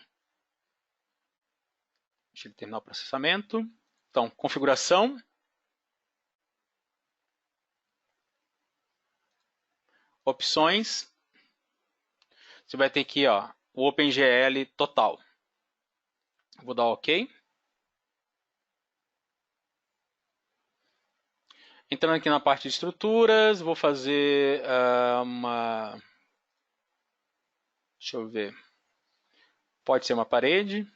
Deixa ele terminar o processamento. Então, configuração. Opções. Você vai ter aqui, ó, o OpenGL total. Vou dar OK. Entrando aqui na parte de estruturas, vou fazer uma... Deixa eu ver. Pode ser uma parede.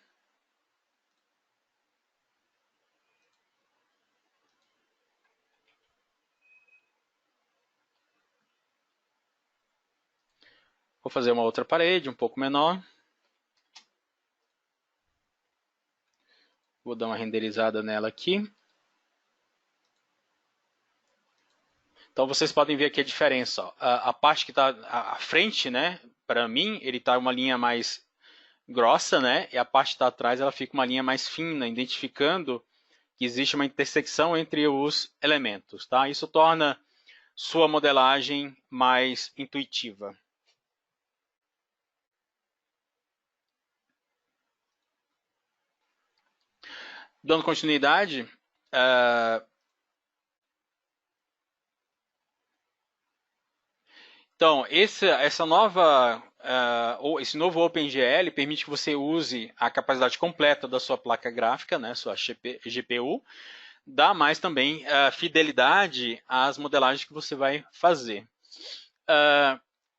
Vou fazer uma outra parede, um pouco menor. Vou dar uma renderizada nela aqui. Então vocês podem ver aqui a diferença. Ó. A parte que está à frente, né, para mim, ele está uma linha mais grossa, né, e a parte que está atrás ela fica uma linha mais fina, identificando que existe uma intersecção entre os elementos. Tá? Isso torna sua modelagem mais intuitiva. Dando continuidade, então, esse novo OpenGL permite que você use a capacidade completa da sua placa gráfica, né, sua GPU, dá mais também fidelidade às modelagens que você vai fazer.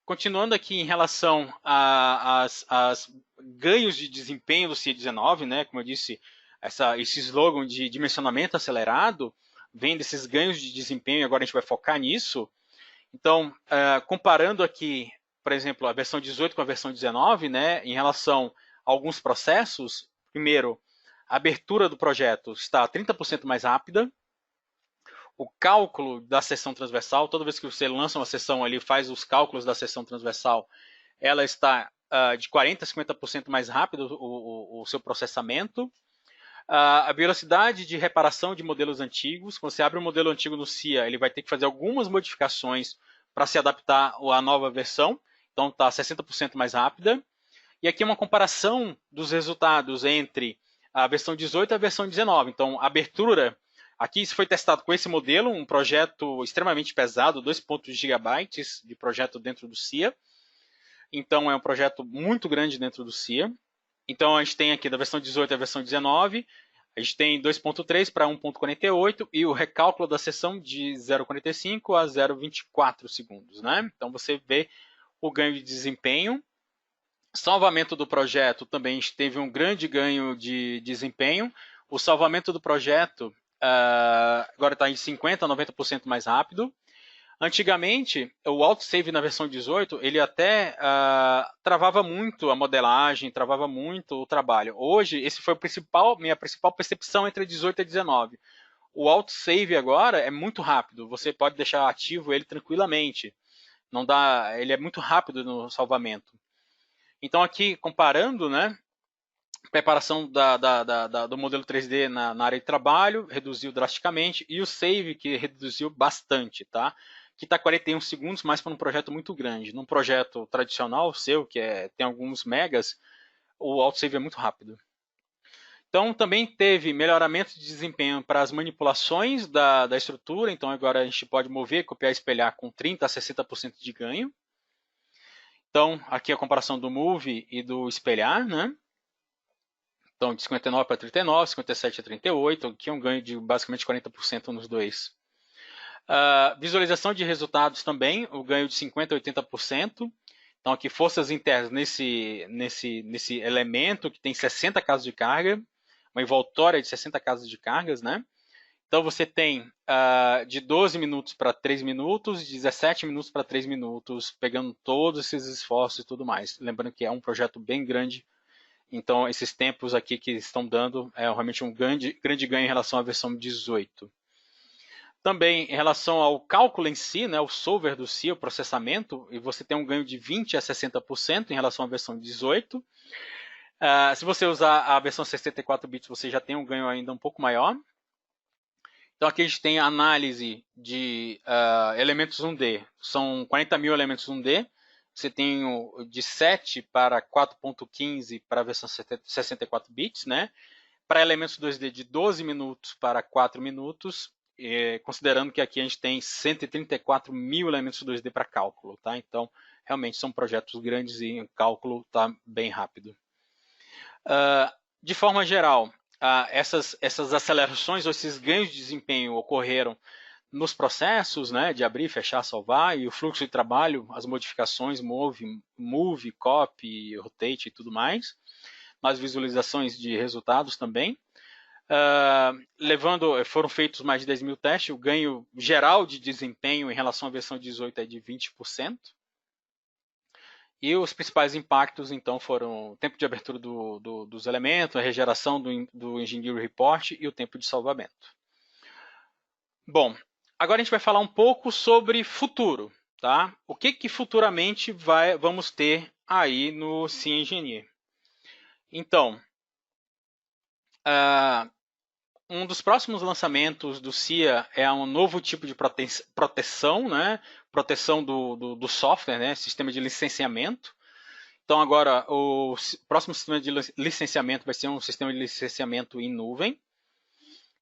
Continuando aqui em relação aos ganhos de desempenho do CIA19, né, como eu disse, esse slogan de dimensionamento acelerado vem desses ganhos de desempenho e agora a gente vai focar nisso. Então, comparando aqui, por exemplo, a versão 18 com a versão 19, né, em relação a alguns processos, primeiro, a abertura do projeto está 30% mais rápida, o cálculo da seção transversal, toda vez que você lança uma seção ali, faz os cálculos da seção transversal, ela está de 40% a 50% mais rápido o seu processamento. A velocidade de reparação de modelos antigos, quando você abre um modelo antigo no CIA, ele vai ter que fazer algumas modificações para se adaptar à nova versão, então está 60% mais rápida. E aqui é uma comparação dos resultados entre a versão 18 e a versão 19. Então, a abertura, aqui isso foi testado com esse modelo, um projeto extremamente pesado, 2.0 GB de projeto dentro do CIA. Então, é um projeto muito grande dentro do CIA. Então, a gente tem aqui da versão 18 à versão 19, a gente tem 2.3 para 1.48 e o recálculo da seção de 0.45 a 0.24 segundos. Né? Então, você vê o ganho de desempenho. Salvamento do projeto também teve um grande ganho de desempenho. O salvamento do projeto agora está em 50% a 90% mais rápido. Antigamente, o autosave na versão 18, ele até travava muito a modelagem, travava muito o trabalho. Hoje, esse foi minha principal percepção entre 18 e 19. O autosave agora é muito rápido, você pode deixar ativo ele tranquilamente. Não dá, ele é muito rápido no salvamento. Então aqui, comparando, né, preparação do modelo 3D na área de trabalho, reduziu drasticamente, e o save, que reduziu bastante, tá? Que está 41 segundos, mas para um projeto muito grande. Num projeto tradicional seu, que tem alguns megas, o autosave é muito rápido. Então, também teve melhoramento de desempenho para as manipulações da estrutura. Então, agora a gente pode mover, copiar e espelhar com 30% a 60% de ganho. Então, aqui a comparação do Move e do espelhar, né? Então, de 59 para 39, 57 a 38, aqui é um ganho de basicamente 40% nos dois. Visualização de resultados também, o ganho de 50% a 80%. Então, aqui forças internas nesse elemento que tem 60 casas de carga, uma envoltória de 60 casas de cargas, né? Então, você tem de 12 minutos para 3 minutos, 17 minutos para 3 minutos, pegando todos esses esforços e tudo mais. Lembrando que é um projeto bem grande, então esses tempos aqui que estão dando é realmente um grande ganho em relação à versão 18. Também em relação ao cálculo em si, né, o solver do CIA, o processamento, e você tem um ganho de 20% a 60% em relação à versão 18. Se você usar a versão 64 bits, você já tem um ganho ainda um pouco maior. Então aqui a gente tem a análise de elementos 1D. São 40 mil elementos 1D. Você tem de 7 para 4.15 para a versão 64 bits, né? para elementos 2D de 12 minutos para 4 minutos, considerando que aqui a gente tem 134 mil elementos 2D para cálculo, tá? Então, realmente são projetos grandes e o cálculo está bem rápido. De forma geral, essas acelerações ou esses ganhos de desempenho ocorreram nos processos, né, de abrir, fechar, salvar, e o fluxo de trabalho, as modificações, move, copy, rotate e tudo mais, nas visualizações de resultados também. Foram feitos mais de 10 mil testes, o ganho geral de desempenho em relação à versão 18 é de 20%. E os principais impactos, então, foram o tempo de abertura dos elementos, a regeração do Engineering Report e o tempo de salvamento. Bom, agora a gente vai falar um pouco sobre futuro, tá? O que futuramente vamos ter aí no SeaEngineer? Então, um dos próximos lançamentos do SIA é um novo tipo de proteção, né? Proteção do software, né? Sistema de licenciamento. Então, agora, o próximo sistema de licenciamento vai ser um sistema de licenciamento em nuvem.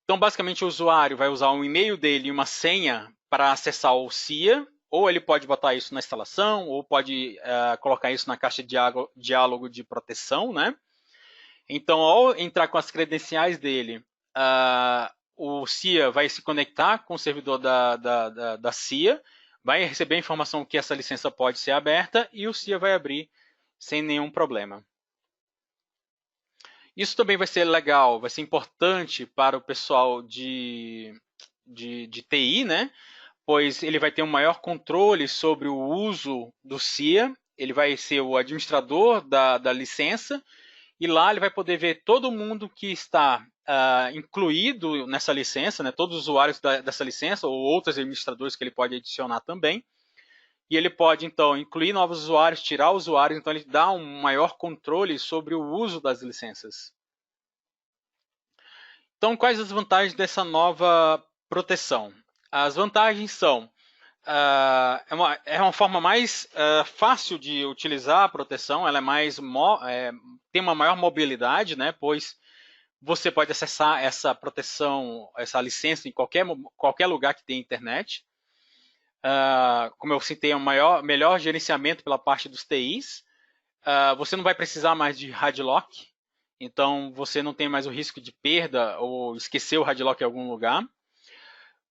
Então, basicamente, o usuário vai usar um e-mail dele e uma senha para acessar o SIA, ou ele pode botar isso na instalação, ou pode colocar isso na caixa de diálogo de proteção, né? Então, ao entrar com as credenciais dele, o SIA vai se conectar com o servidor da SIA, vai receber a informação que essa licença pode ser aberta e o SIA vai abrir sem nenhum problema. Isso também vai ser legal, vai ser importante para o pessoal de TI, né? Pois ele vai ter um maior controle sobre o uso do SIA, ele vai ser o administrador da licença, e lá ele vai poder ver todo mundo que está incluído nessa licença, né? Todos os usuários dessa licença, ou outros administradores que ele pode adicionar também. E ele pode, então, incluir novos usuários, tirar usuários, então ele dá um maior controle sobre o uso das licenças. Então, quais as vantagens dessa nova proteção? As vantagens são, é uma forma mais fácil de utilizar a proteção, ela tem uma maior mobilidade, né, pois você pode acessar essa proteção, essa licença em qualquer lugar que tenha internet. Como eu citei, melhor gerenciamento pela parte dos TIs. Você não vai precisar mais de Radlock, então você não tem mais o risco de perda ou esquecer o Radlock em algum lugar.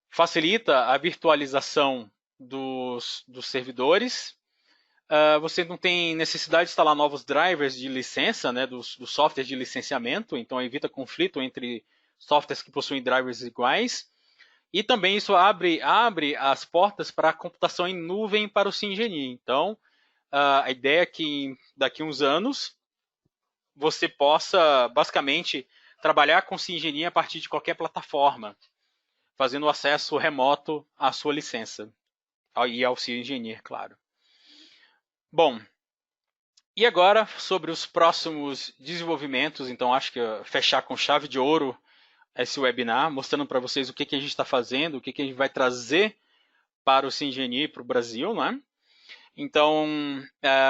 Facilita a virtualização dos servidores. Você não tem necessidade de instalar novos drivers de licença, né, dos softwares de licenciamento, então evita conflito entre softwares que possuem drivers iguais. E também isso abre as portas para a computação em nuvem para o SeaEngineer. Então, a ideia é que daqui a uns anos você possa basicamente trabalhar com SeaEngineer a partir de qualquer plataforma, fazendo o acesso remoto à sua licença e ao SeaEngineer, claro. Bom, e agora sobre os próximos desenvolvimentos, então acho que fechar com chave de ouro esse webinar, mostrando para vocês o que a gente está fazendo, o que a gente vai trazer para o SeaEngineer, para o Brasil, né? Então,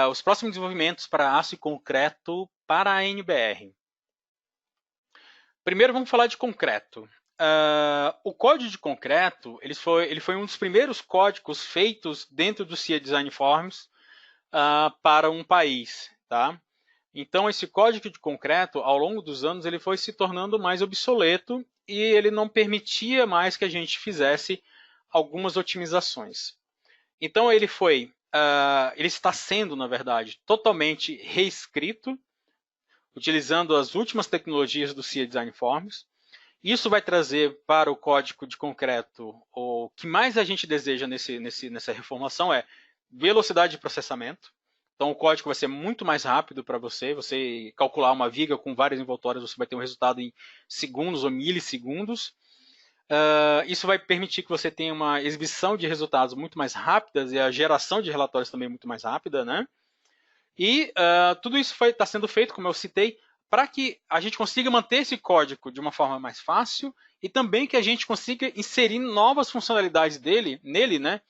os próximos desenvolvimentos para aço e concreto para a NBR. Primeiro vamos falar de concreto. O código de concreto ele foi um dos primeiros códigos feitos dentro do SIA Design Forms para um país, tá? Então, esse código de concreto, ao longo dos anos, ele foi se tornando mais obsoleto e ele não permitia mais que a gente fizesse algumas otimizações. Então, ele está sendo, na verdade, totalmente reescrito, utilizando as últimas tecnologias do SIA Design Forms. Isso vai trazer para o código de concreto o que mais a gente deseja nessa reformulação é velocidade de processamento. Então, o código vai ser muito mais rápido para você. Você calcular uma viga com várias envoltórias, você vai ter um resultado em segundos ou milissegundos. Isso vai permitir que você tenha uma exibição de resultados muito mais rápidas e a geração de relatórios também muito mais rápida, né? E tudo isso está sendo feito, como eu citei, para que a gente consiga manter esse código de uma forma mais fácil e também que a gente consiga inserir novas funcionalidades nele, né,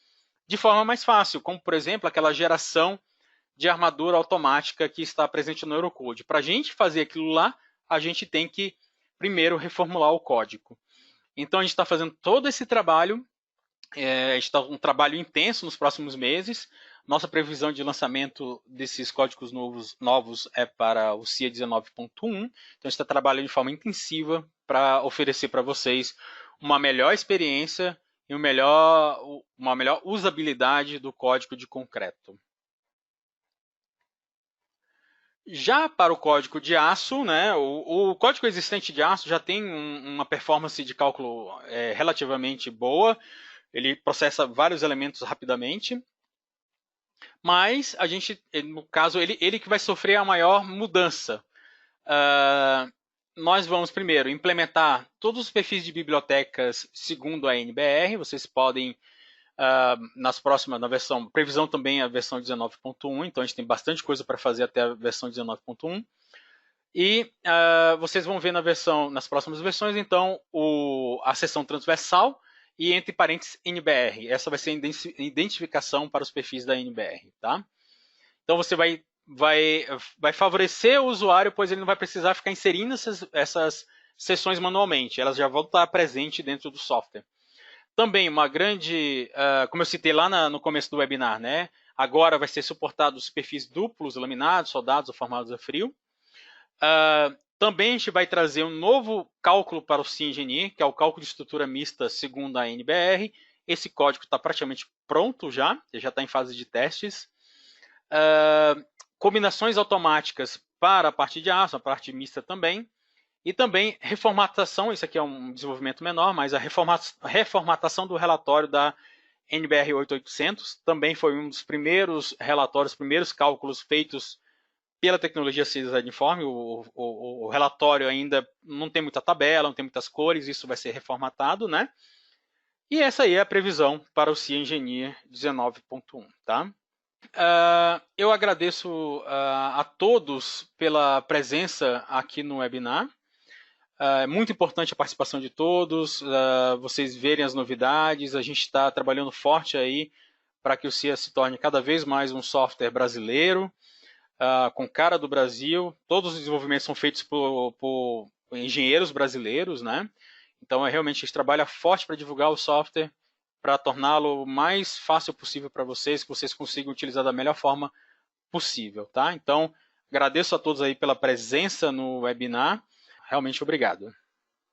de forma mais fácil, como, por exemplo, aquela geração de armadura automática que está presente no Eurocode. Para a gente fazer aquilo lá, a gente tem que primeiro reformular o código. Então a gente está fazendo todo esse trabalho, está um trabalho intenso nos próximos meses. Nossa previsão de lançamento desses códigos novos é para o CIA 19.1. Então a gente está trabalhando de forma intensiva para oferecer para vocês uma melhor experiência e uma melhor usabilidade do código de concreto. Já para o código de aço, né, o código existente de aço já tem uma performance de cálculo relativamente boa. Ele processa vários elementos rapidamente, mas a gente, no caso, ele que vai sofrer a maior mudança. Nós vamos primeiro implementar todos os perfis de bibliotecas segundo a NBR. Vocês podem, na versão, previsão também a versão 19.1, então a gente tem bastante coisa para fazer até a versão 19.1. E vocês vão ver nas próximas versões, então, a seção transversal e entre parênteses NBR. Essa vai ser a identificação para os perfis da NBR. Tá? Então você vai favorecer o usuário, pois ele não vai precisar ficar inserindo essas seções manualmente. Elas já vão estar presentes dentro do software. Também uma grande, como eu citei lá no começo do webinar, né? Agora vai ser suportado os perfis duplos, laminados, soldados ou formados a frio. Também a gente vai trazer um novo cálculo para o CIA Engineer, que é o cálculo de estrutura mista segundo a NBR. Esse código está praticamente pronto já está em fase de testes. Combinações automáticas para a parte de aço, a parte mista também. E também reformatação, isso aqui é um desenvolvimento menor, mas a reformatação do relatório da NBR 8800 também foi um dos primeiros relatórios, primeiros cálculos feitos pela tecnologia CISA Informe. O relatório ainda não tem muita tabela, não tem muitas cores, isso vai ser reformatado, né? E essa aí é a previsão para o CIA Engineer 19.1, tá? Eu agradeço a todos pela presença aqui no webinar. É muito importante a participação de todos, vocês verem as novidades. A gente está trabalhando forte aí para que o CIA se torne cada vez mais um software brasileiro, com cara do Brasil. Todos os desenvolvimentos são feitos por engenheiros brasileiros, né? Então, realmente, a gente trabalha forte para divulgar o software, para torná-lo o mais fácil possível para vocês, que vocês consigam utilizar da melhor forma possível, tá? Então, agradeço a todos aí pela presença no webinar. Realmente, obrigado.